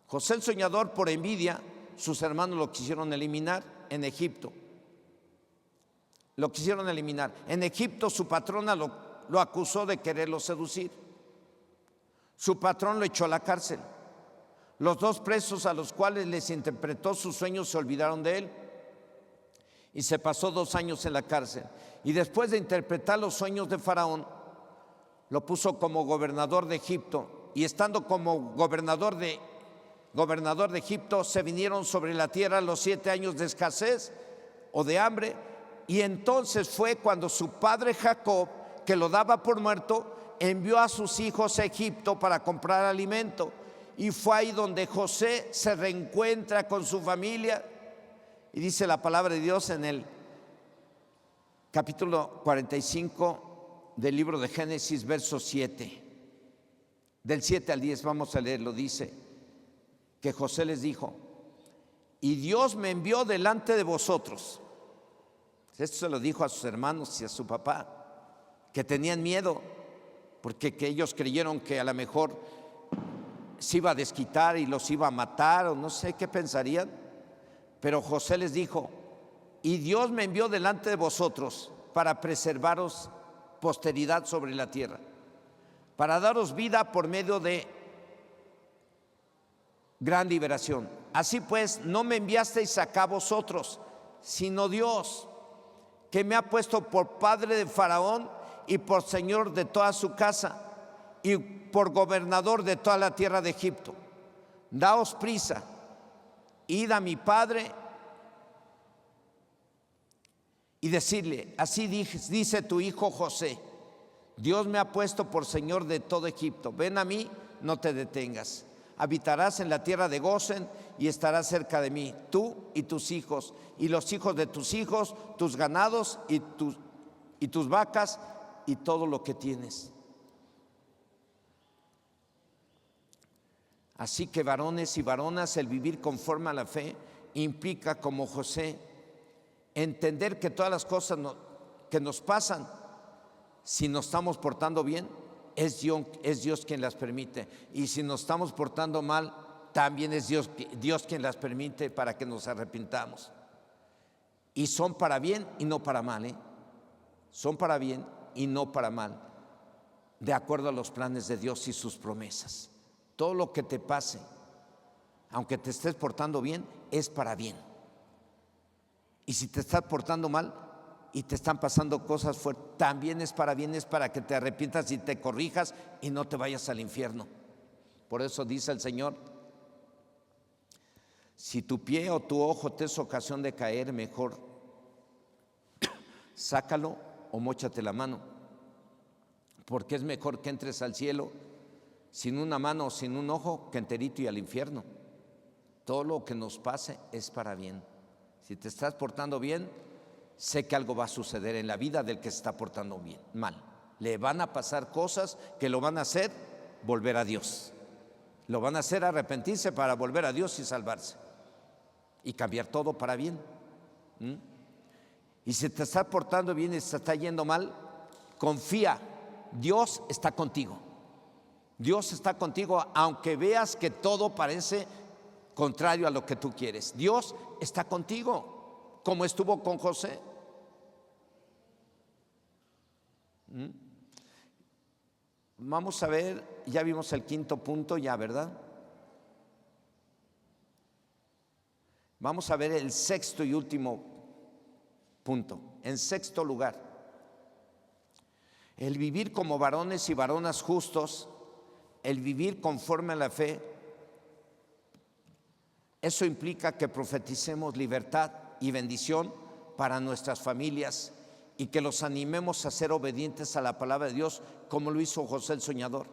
José el soñador, por envidia, sus hermanos lo quisieron eliminar en Egipto. Lo quisieron eliminar. En Egipto su patrona lo acusó de quererlo seducir. Su patrón lo echó a la cárcel. Los 2 presos a los cuales les interpretó sus sueños se olvidaron de él. Y se pasó 2 años en la cárcel. Y después de interpretar los sueños de Faraón, lo puso como gobernador de Egipto. Y estando como gobernador de Egipto, se vinieron sobre la tierra los 7 años de escasez o de hambre. Y entonces fue cuando su padre Jacob, que lo daba por muerto, envió a sus hijos a Egipto para comprar alimento. Y fue ahí donde José se reencuentra con su familia. Y dice la palabra de Dios en el capítulo 45 del libro de Génesis, verso 7. Del 7 al 10, vamos a leerlo. Dice que José les dijo: y Dios me envió delante de vosotros. Esto se lo dijo a sus hermanos y a su papá, que tenían miedo, porque que ellos creyeron que a lo mejor se iba a desquitar y los iba a matar, o no sé qué pensarían. Pero José les dijo: y Dios me envió delante de vosotros para preservaros posteridad sobre la tierra, para daros vida por medio de gran liberación. Así pues, no me enviasteis acá vosotros, sino Dios, que me ha puesto por padre de Faraón y por señor de toda su casa y por gobernador de toda la tierra de Egipto. Daos prisa, id a mi padre y decirle: así dice tu hijo José, Dios me ha puesto por señor de todo Egipto. Ven a mí, no te detengas. Habitarás en la tierra de Gosén y estarás cerca de mí, tú y tus hijos, y los hijos de tus hijos, tus ganados y tus vacas y todo lo que tienes. Así que varones y varonas, el vivir conforme a la fe implica, como José, entender que todas las cosas que nos pasan, si nos estamos portando bien, es Dios quien las permite. Y si nos estamos portando mal, también es Dios quien las permite para que nos arrepintamos. Y son para bien y no para mal, ¿eh? Son para bien y no para mal, de acuerdo a los planes de Dios y sus promesas. Todo lo que te pase, aunque te estés portando bien, es para bien. Y si te estás portando mal y te están pasando cosas fuertes, también es para bien, es para que te arrepientas y te corrijas y no te vayas al infierno. Por eso dice el Señor: si tu pie o tu ojo te es ocasión de caer, mejor sácalo o móchate la mano, porque es mejor que entres al cielo sin una mano o sin un ojo que enterito y al infierno. Todo lo que nos pase es para bien. Si te estás portando bien, sé que algo va a suceder en la vida del que se está portando bien, mal. Le van a pasar cosas que lo van a hacer volver a Dios. Lo van a hacer arrepentirse para volver a Dios y salvarse. Y cambiar todo para bien. Y si te estás portando bien y se está yendo mal, confía, Dios está contigo. Dios está contigo, aunque veas que todo parece contrario a lo que tú quieres. Dios está contigo, como estuvo con José. Vamos a ver, ya vimos el quinto punto, ya, ¿verdad? Vamos a ver el sexto y último punto. En sexto lugar, el vivir como varones y varonas justos, el vivir conforme a la fe, eso implica que profeticemos libertad y bendición para nuestras familias y que los animemos a ser obedientes a la palabra de Dios, como lo hizo José el soñador.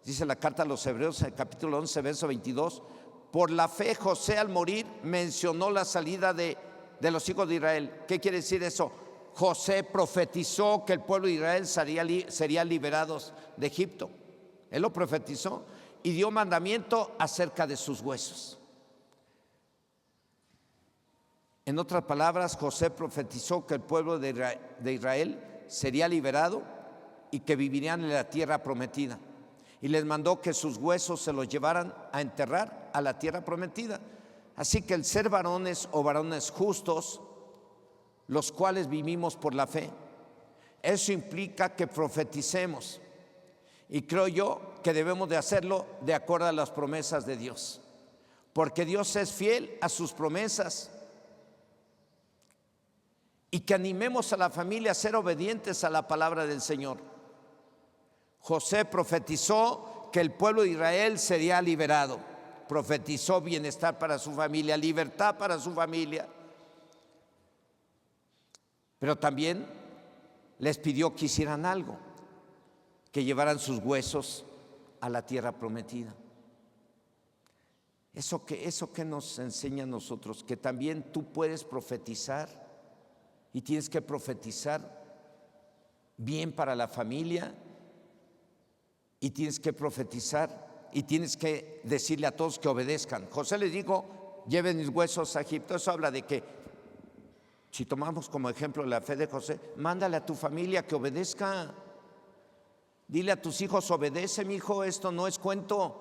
Dice la carta a los Hebreos, en el capítulo 11, verso 22, por la fe José al morir mencionó la salida de los hijos de Israel. ¿Qué quiere decir eso? José profetizó que el pueblo de Israel sería liberados de Egipto. Él lo profetizó y dio mandamiento acerca de sus huesos. En otras palabras, José profetizó que el pueblo de Israel sería liberado y que vivirían en la tierra prometida. Y les mandó que sus huesos se los llevaran a enterrar a la tierra prometida. Así que el ser varones o varones justos, los cuales vivimos por la fe, eso implica que profeticemos. Y creo yo que debemos de hacerlo de acuerdo a las promesas de Dios, porque Dios es fiel a sus promesas. Y que animemos a la familia a ser obedientes a la palabra del Señor. José profetizó que el pueblo de Israel sería liberado. Profetizó bienestar para su familia, libertad para su familia. Pero también les pidió que hicieran algo, que llevaran sus huesos a la tierra prometida. Eso que nos enseña a nosotros, que también tú puedes profetizar. Y tienes que profetizar bien para la familia, y tienes que profetizar y tienes que decirle a todos que obedezcan. José les dijo: lleven mis huesos a Egipto. Eso habla de que, si tomamos como ejemplo la fe de José, mándale a tu familia que obedezca. Dile a tus hijos: obedece, mi hijo, esto no es cuento.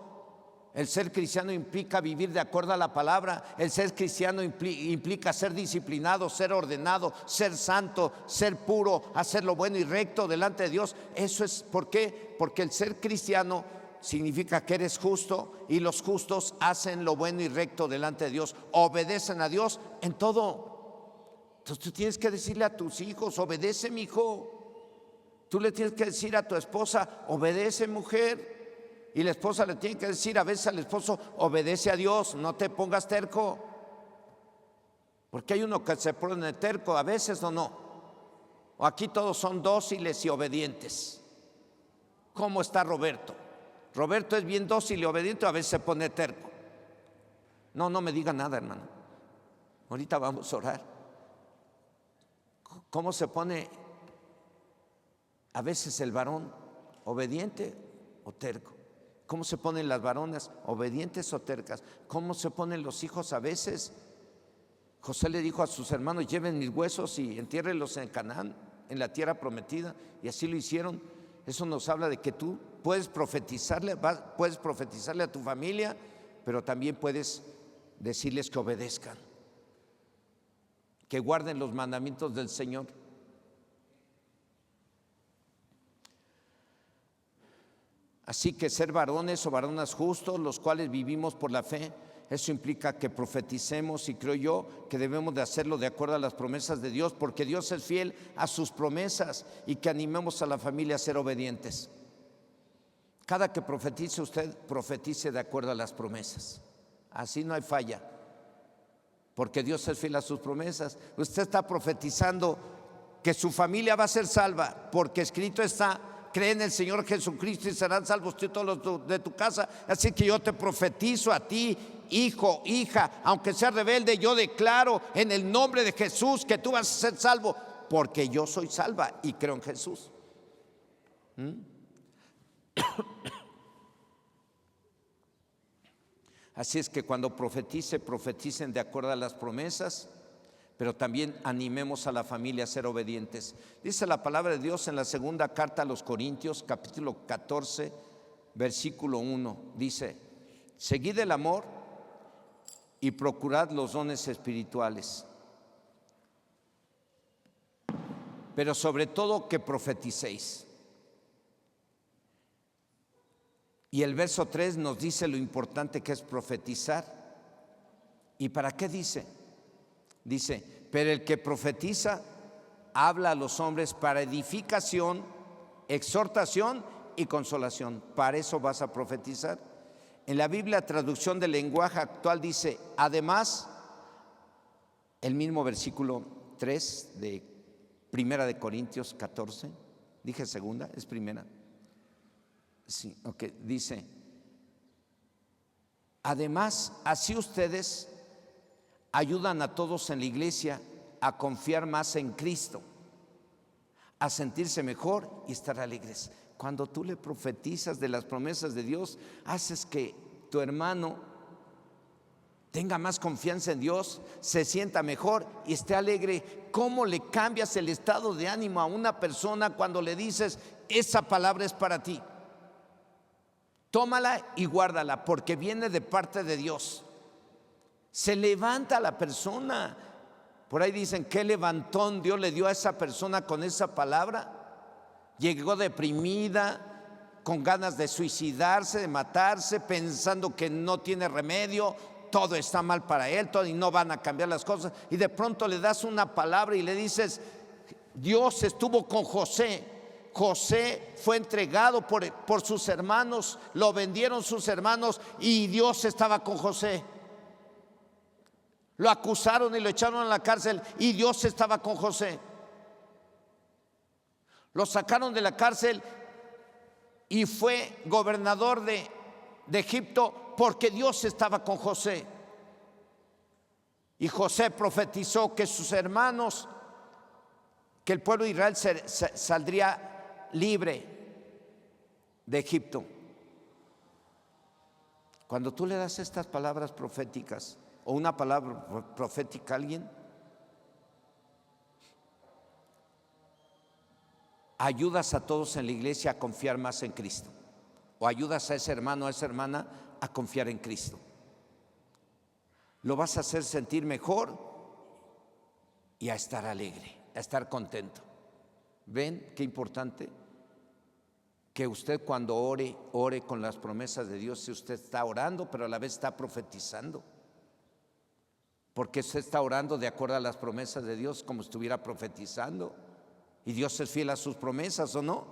El ser cristiano implica vivir de acuerdo a la palabra. El ser cristiano implica ser disciplinado, ser ordenado, ser santo, ser puro, hacer lo bueno y recto delante de Dios. Eso es, ¿por qué? Porque el ser cristiano significa que eres justo, y los justos hacen lo bueno y recto delante de Dios, obedecen a Dios en todo. Entonces tú tienes que decirle a tus hijos: obedece, mi hijo. Tú le tienes que decir a tu esposa: obedece, mujer. Y la esposa le tiene que decir a veces al esposo: obedece a Dios, no te pongas terco. Porque hay uno que se pone terco a veces, o no. O aquí todos son dóciles y obedientes. ¿Cómo está Roberto? Roberto es bien dócil y obediente, o a veces se pone terco. No me diga nada, hermano. Ahorita vamos a orar. ¿Cómo se pone a veces el varón? ¿Obediente o terco? ¿Cómo se ponen las varonas? ¿Obedientes o tercas? ¿Cómo se ponen los hijos a veces? José le dijo a sus hermanos: lleven mis huesos y entiérrenlos en Canaán, en la tierra prometida, y así lo hicieron. Eso nos habla de que tú puedes profetizarle a tu familia, pero también puedes decirles que obedezcan, que guarden los mandamientos del Señor. Así que ser varones o varonas justos, los cuales vivimos por la fe, eso implica que profeticemos, y creo yo que debemos de hacerlo de acuerdo a las promesas de Dios, porque Dios es fiel a sus promesas, y que animemos a la familia a ser obedientes. Cada que profetice usted, profetice de acuerdo a las promesas. Así no hay falla, porque Dios es fiel a sus promesas. Usted está profetizando que su familia va a ser salva, porque escrito está: cree en el Señor Jesucristo y serán salvos tú y todos los de tu casa. Así que yo te profetizo a ti, hijo, hija, aunque seas rebelde, yo declaro en el nombre de Jesús que tú vas a ser salvo, porque yo soy salva y creo en Jesús. Así es que cuando profeticen de acuerdo a las promesas, pero también animemos a la familia a ser obedientes. Dice la palabra de Dios en la segunda carta a los Corintios, capítulo 14, versículo 1. Dice: seguid el amor y procurad los dones espirituales, pero sobre todo que profeticéis. Y el verso 3 nos dice lo importante que es profetizar. ¿Y para qué dice? Dice: pero el que profetiza habla a los hombres para edificación, exhortación y consolación. Para eso vas a profetizar. En la Biblia, traducción del lenguaje actual, dice: además, el mismo versículo 3 de Primera de Corintios 14. Dije segunda, es primera. Sí, ok, dice: además, así ustedes ayudan a todos en la iglesia a confiar más en Cristo, a sentirse mejor y estar alegres. Cuando tú le profetizas de las promesas de Dios, haces que tu hermano tenga más confianza en Dios, se sienta mejor y esté alegre. ¿Cómo le cambias el estado de ánimo a una persona cuando le dices: esa palabra es para ti? Tómala y guárdala, porque viene de parte de Dios. Se levanta la persona. Por ahí dicen: ¿qué levantón Dios le dio a esa persona con esa palabra? Llegó deprimida, con ganas de suicidarse, de matarse, pensando que no tiene remedio, todo está mal para él, todo, y no van a cambiar las cosas. Y de pronto le das una palabra y le dices: Dios estuvo con José. José fue entregado por sus hermanos, lo vendieron sus hermanos y Dios estaba con José. Lo acusaron y lo echaron a la cárcel y Dios estaba con José. Lo sacaron de la cárcel y fue gobernador de Egipto porque Dios estaba con José. Y José profetizó que sus hermanos, que el pueblo de Israel saldría libre de Egipto. Cuando tú le das estas palabras proféticas o una palabra profética a alguien, ayudas a todos en la iglesia a confiar más en Cristo, o ayudas a ese hermano, a esa hermana a confiar en Cristo. Lo vas a hacer sentir mejor y a estar alegre, a estar contento. ¿Ven qué importante? Que usted cuando ore con las promesas de Dios. Si usted está orando, pero a la vez está profetizando, porque usted está orando de acuerdo a las promesas de Dios, como estuviera profetizando. Y Dios es fiel a sus promesas, ¿o no?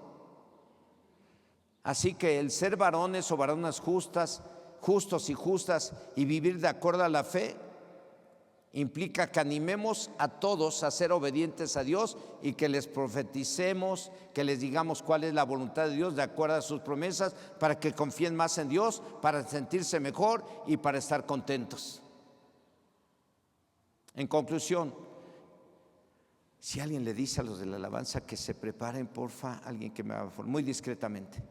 Así que el ser varones o varonas justos y justas, y vivir de acuerdo a la fe, implica que animemos a todos a ser obedientes a Dios y que les profeticemos, que les digamos cuál es la voluntad de Dios de acuerdo a sus promesas, para que confíen más en Dios, para sentirse mejor y para estar contentos. En conclusión, si alguien le dice a los de la alabanza que se preparen, porfa, alguien que me haga muy discretamente.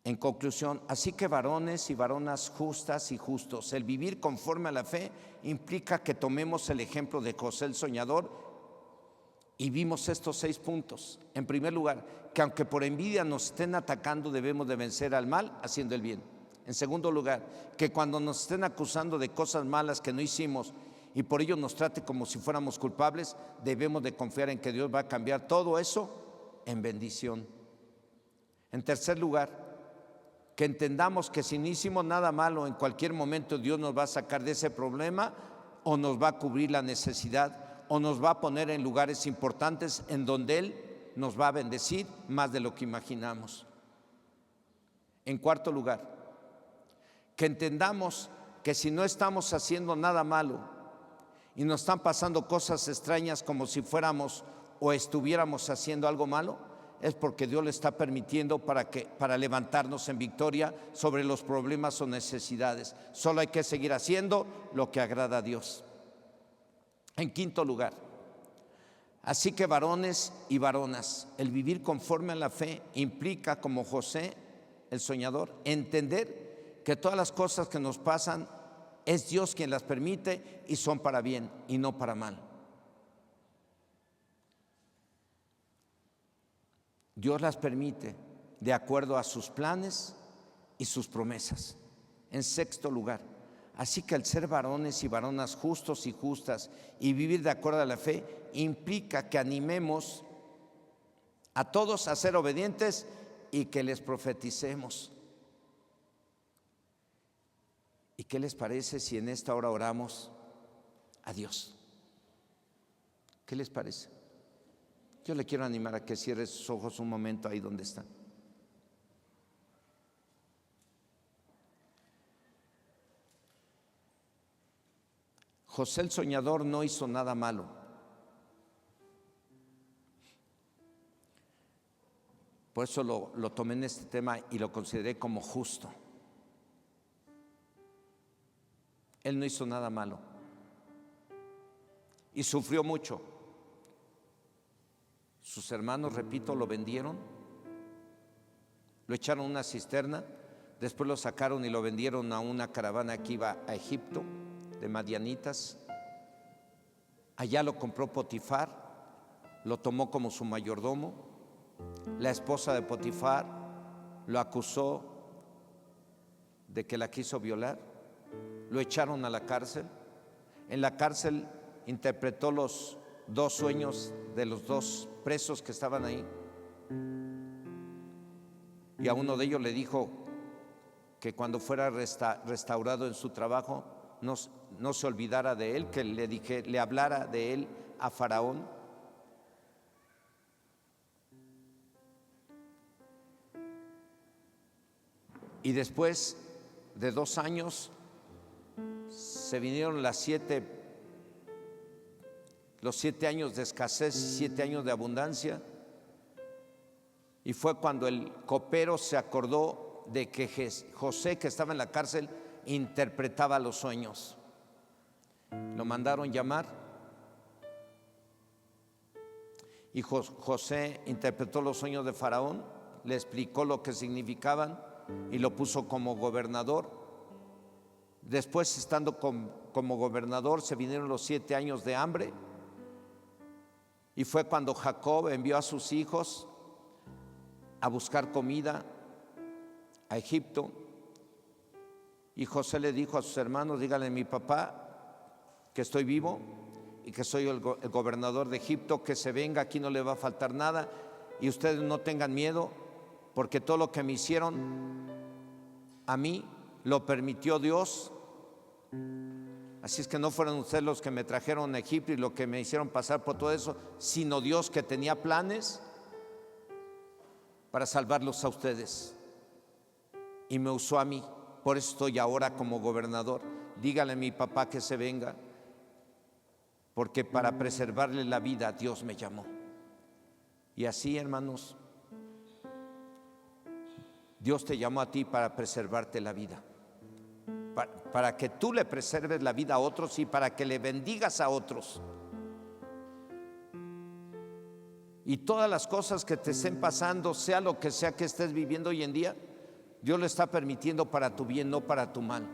En conclusión, así que varones y varonas justas y justos, el vivir conforme a la fe implica que tomemos el ejemplo de José el soñador y vimos estos 6 puntos. En primer lugar, que aunque por envidia nos estén atacando, debemos de vencer al mal haciendo el bien. En segundo lugar, que cuando nos estén acusando de cosas malas que no hicimos y por ello nos trate como si fuéramos culpables, debemos de confiar en que Dios va a cambiar todo eso en bendición. En tercer lugar, que entendamos que si no hicimos nada malo, en cualquier momento Dios nos va a sacar de ese problema o nos va a cubrir la necesidad o nos va a poner en lugares importantes en donde Él nos va a bendecir más de lo que imaginamos. En cuarto lugar, que entendamos que si no estamos haciendo nada malo y nos están pasando cosas extrañas como si fuéramos o estuviéramos haciendo algo malo, es porque Dios le está permitiendo para levantarnos en victoria sobre los problemas o necesidades. Solo hay que seguir haciendo lo que agrada a Dios. En quinto lugar, así que varones y varonas, el vivir conforme a la fe implica, como José el soñador, entender que todas las cosas que nos pasan es Dios quien las permite y son para bien y no para mal. Dios las permite de acuerdo a sus planes y sus promesas. En sexto lugar, así que el ser varones y varonas justos y justas y vivir de acuerdo a la fe implica que animemos a todos a ser obedientes y que les profeticemos. ¿Y qué les parece si en esta hora oramos a Dios? ¿Qué les parece? Yo le quiero animar a que cierre sus ojos un momento ahí donde están. José el soñador no hizo nada malo. Por eso lo tomé en este tema y lo consideré como justo. Él no hizo nada malo y sufrió mucho. Sus hermanos, repito, lo vendieron, lo echaron a una cisterna, después lo sacaron y lo vendieron a una caravana que iba a Egipto, de madianitas. Allá lo compró Potifar, lo tomó como su mayordomo. La esposa de Potifar lo acusó de que la quiso violar, lo echaron a la cárcel. En la cárcel interpretó los 2 sueños de los 2 presos que estaban ahí, y a uno de ellos le dijo que cuando fuera restaurado en su trabajo no se olvidara de él, que le hablara de él a Faraón. Y después de 2 años se vinieron los 7 años de escasez, 7 años de abundancia, y fue cuando el copero se acordó de que José, que estaba en la cárcel, interpretaba los sueños. Lo mandaron llamar y José interpretó los sueños de Faraón, le explicó lo que significaban y lo puso como gobernador. Después, estando como gobernador, se vinieron los 7 años de hambre. Y fue cuando Jacob envió a sus hijos a buscar comida a Egipto. Y José le dijo a sus hermanos: díganle a mi papá que estoy vivo y que soy el gobernador de Egipto, que se venga, aquí no le va a faltar nada. Y ustedes no tengan miedo, porque todo lo que me hicieron a mí lo permitió Dios. Así es que no fueron ustedes los que me trajeron a Egipto y lo que me hicieron pasar por todo eso, sino Dios, que tenía planes para salvarlos a ustedes y me usó a mí. Por eso estoy ahora como gobernador. Dígale a mi papá que se venga, porque para preservarle la vida Dios me llamó. Y así, hermanos, Dios te llamó a ti para preservarte la vida, para que tú le preserves la vida a otros y para que le bendigas a otros. Y todas las cosas que te estén pasando, sea lo que sea que estés viviendo hoy en día, Dios lo está permitiendo para tu bien, no para tu mal.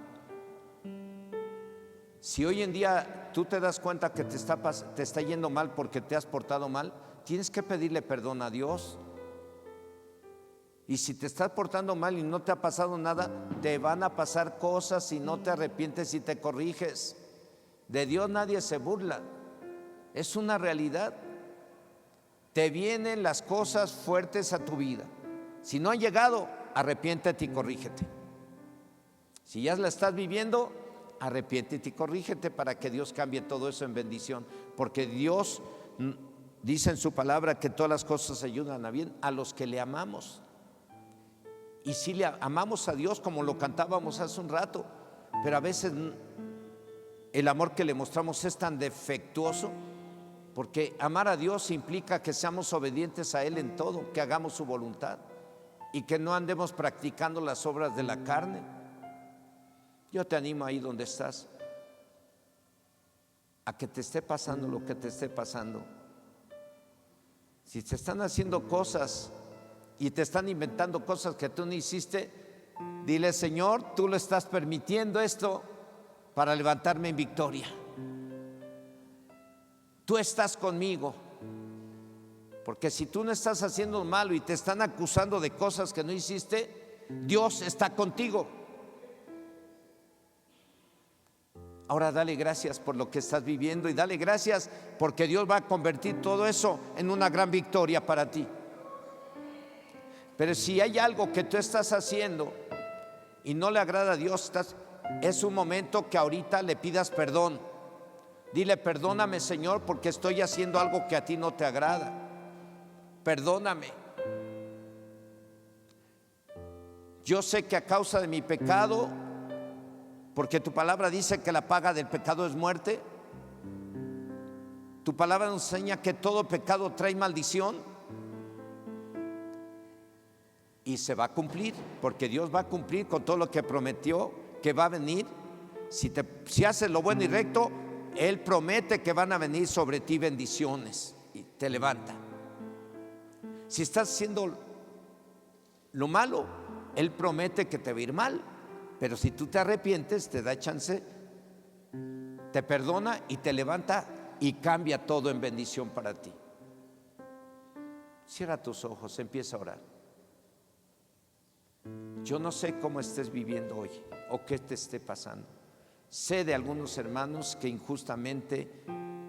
Si hoy en día tú te das cuenta que te está yendo mal porque te has portado mal, tienes que pedirle perdón a Dios. Y si te estás portando mal y no te ha pasado nada, te van a pasar cosas si no te arrepientes y te corriges. De Dios nadie se burla, es una realidad. Te vienen las cosas fuertes a tu vida. Si no han llegado, arrepiéntete y corrígete. Si ya la estás viviendo, arrepiéntete y corrígete para que Dios cambie todo eso en bendición. Porque Dios dice en su palabra que todas las cosas ayudan a bien a los que le amamos. Y si le amamos a Dios, como lo cantábamos hace un rato, pero a veces el amor que le mostramos es tan defectuoso, porque amar a Dios implica que seamos obedientes a Él en todo, que hagamos su voluntad y que no andemos practicando las obras de la carne. Yo te animo ahí donde estás a que te esté pasando lo que te esté pasando. Si te están haciendo cosas y te están inventando cosas que tú no hiciste, dile: Señor, tú lo estás permitiendo esto para levantarme en victoria. Tú estás conmigo, porque si tú no estás haciendo malo y te están acusando de cosas que no hiciste, Dios está contigo. Ahora dale gracias por lo que estás viviendo y dale gracias porque Dios va a convertir todo eso en una gran victoria para ti. Pero si hay algo que tú estás haciendo y no le agrada a Dios, es un momento que ahorita le pidas perdón. Dile: perdóname, Señor, porque estoy haciendo algo que a ti no te agrada. Perdóname. Yo sé que a causa de mi pecado, porque tu palabra dice que la paga del pecado es muerte, tu palabra nos enseña que todo pecado trae maldición, y se va a cumplir, porque Dios va a cumplir con todo lo que prometió que va a venir. Si haces lo bueno y recto, Él promete que van a venir sobre ti bendiciones y te levanta. Si estás haciendo lo malo, Él promete que te va a ir mal, pero si tú te arrepientes, te da chance, te perdona y te levanta y cambia todo en bendición para ti. Cierra tus ojos, empieza a orar. Yo no sé cómo estés viviendo hoy o qué te esté pasando. Sé de algunos hermanos que injustamente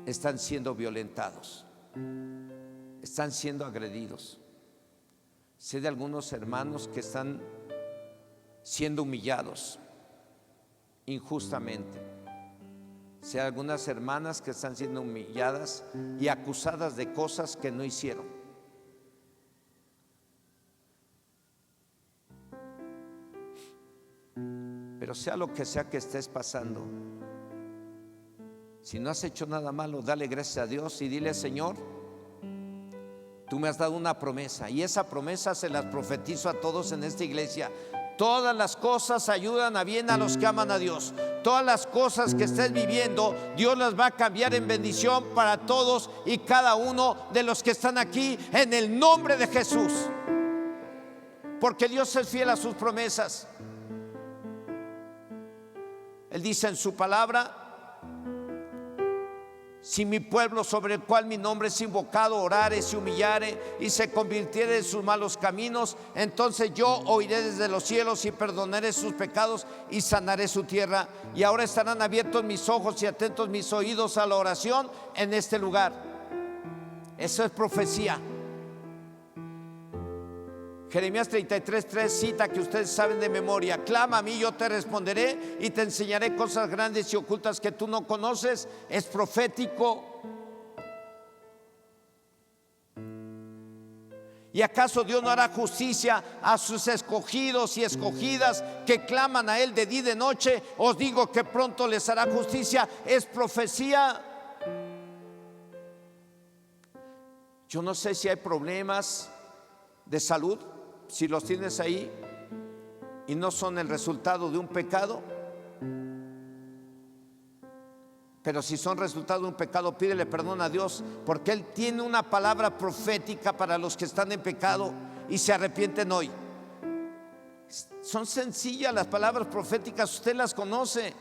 están siendo violentados, están siendo agredidos. Sé de algunos hermanos que están siendo humillados injustamente. Sé de algunas hermanas que están siendo humilladas y acusadas de cosas que no hicieron. Pero sea lo que sea que estés pasando, si no has hecho nada malo, dale gracias a Dios y dile: Señor, tú me has dado una promesa, y esa promesa se las profetizo a todos en esta iglesia. Todas las cosas ayudan a bien a los que aman a Dios. Todas las cosas que estés viviendo, Dios las va a cambiar en bendición para todos y cada uno de los que están aquí, en el nombre de Jesús, porque Dios es fiel a sus promesas. Él dice en su palabra: si mi pueblo, sobre el cual mi nombre es invocado, orare, se humillare y se convirtiere de sus malos caminos, entonces yo oiré desde los cielos y perdonaré sus pecados y sanaré su tierra. Y ahora estarán abiertos mis ojos y atentos mis oídos a la oración en este lugar. Eso es profecía. Jeremías 33:3 cita que ustedes saben de memoria: clama a mí, yo te responderé y te enseñaré cosas grandes y ocultas que tú no conoces. Es profético. ¿Y acaso Dios no hará justicia a sus escogidos y escogidas que claman a Él de día y de noche? Os digo que pronto les hará justicia. Es profecía. Yo no sé si hay problemas de salud, si los tienes ahí y no son el resultado de un pecado, pero si son resultado de un pecado, pídele perdón a Dios, porque Él tiene una palabra profética para los que están en pecado y se arrepienten hoy. Son sencillas las palabras proféticas, usted las conoce.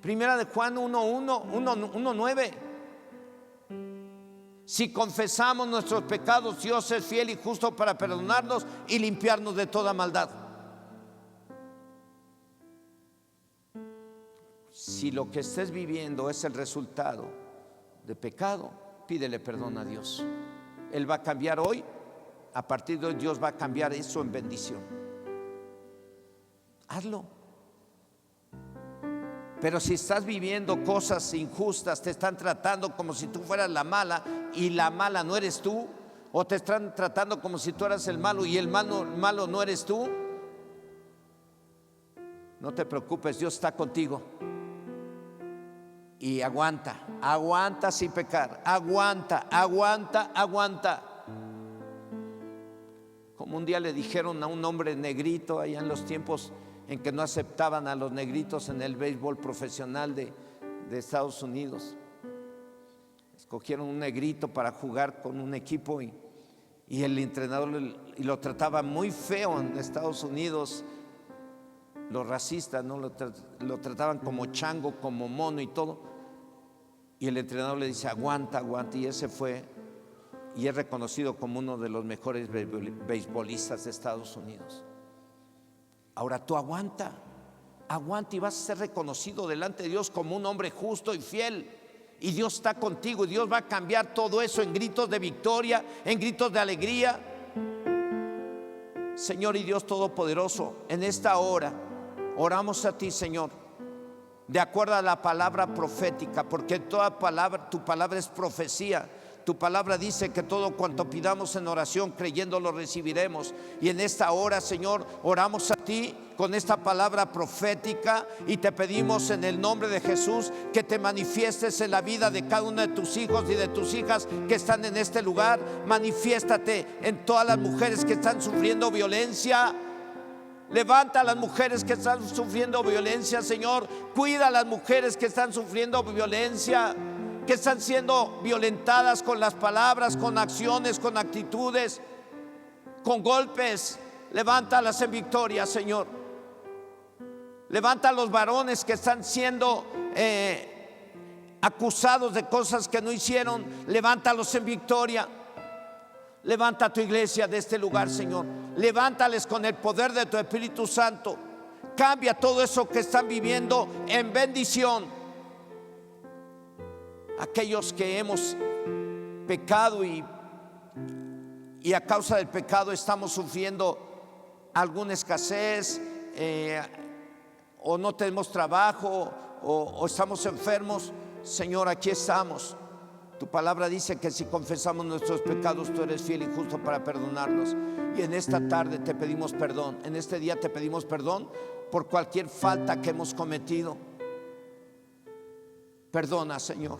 Primera de Juan 1:9. Si confesamos nuestros pecados, Dios es fiel y justo para perdonarnos y limpiarnos de toda maldad. Si lo que estés viviendo es el resultado de pecado, pídele perdón a Dios. Él va a cambiar hoy. A partir de hoy Dios va a cambiar eso en bendición. Hazlo. Pero si estás viviendo cosas injustas, te están tratando como si tú fueras la mala y la mala no eres tú, o te están tratando como si tú eras el malo y el malo no eres tú, no te preocupes, Dios está contigo. Y aguanta sin pecar, aguanta. Como un día le dijeron a un hombre negrito allá en los tiempos en que no aceptaban a los negritos en el béisbol profesional de Estados Unidos. Escogieron un negrito para jugar con un equipo y el entrenador lo trataba muy feo en Estados Unidos. Los racistas, ¿no? Lo trataban como chango, como mono y todo. Y el entrenador le dice, aguanta. Y ese fue, y es reconocido como uno de los mejores beisbolistas de Estados Unidos. Ahora tú aguanta y vas a ser reconocido delante de Dios como un hombre justo y fiel. Y Dios está contigo y Dios va a cambiar todo eso en gritos de victoria, en gritos de alegría. Señor y Dios Todopoderoso, en esta hora oramos a ti, Señor, de acuerdo a la palabra profética, porque toda palabra, tu palabra es profecía. Tu palabra dice que todo cuanto pidamos en oración, creyendo lo recibiremos. Y en esta hora, Señor, oramos a ti con esta palabra profética y te pedimos en el nombre de Jesús que te manifiestes en la vida de cada uno de tus hijos y de tus hijas que están en este lugar. Manifiéstate en todas las mujeres que están sufriendo violencia. Levanta a las mujeres que están sufriendo violencia, Señor. Cuida a las mujeres que están sufriendo violencia, que están siendo violentadas con las palabras, con acciones, con actitudes, con golpes. Levántalas en victoria, Señor. Levanta a los varones que están siendo acusados de cosas que no hicieron. Levántalos en victoria. Levanta a tu iglesia de este lugar, Señor. Levántales con el poder de tu Espíritu Santo. Cambia todo eso que están viviendo en bendición. Aquellos que hemos pecado y a causa del pecado estamos sufriendo alguna escasez, o no tenemos trabajo, o estamos enfermos, Señor, aquí estamos. Tu palabra dice que si confesamos nuestros pecados, tú eres fiel y justo para perdonarnos. Y en esta tarde te pedimos perdón. En este día te pedimos perdón por cualquier falta que hemos cometido. Perdona, Señor.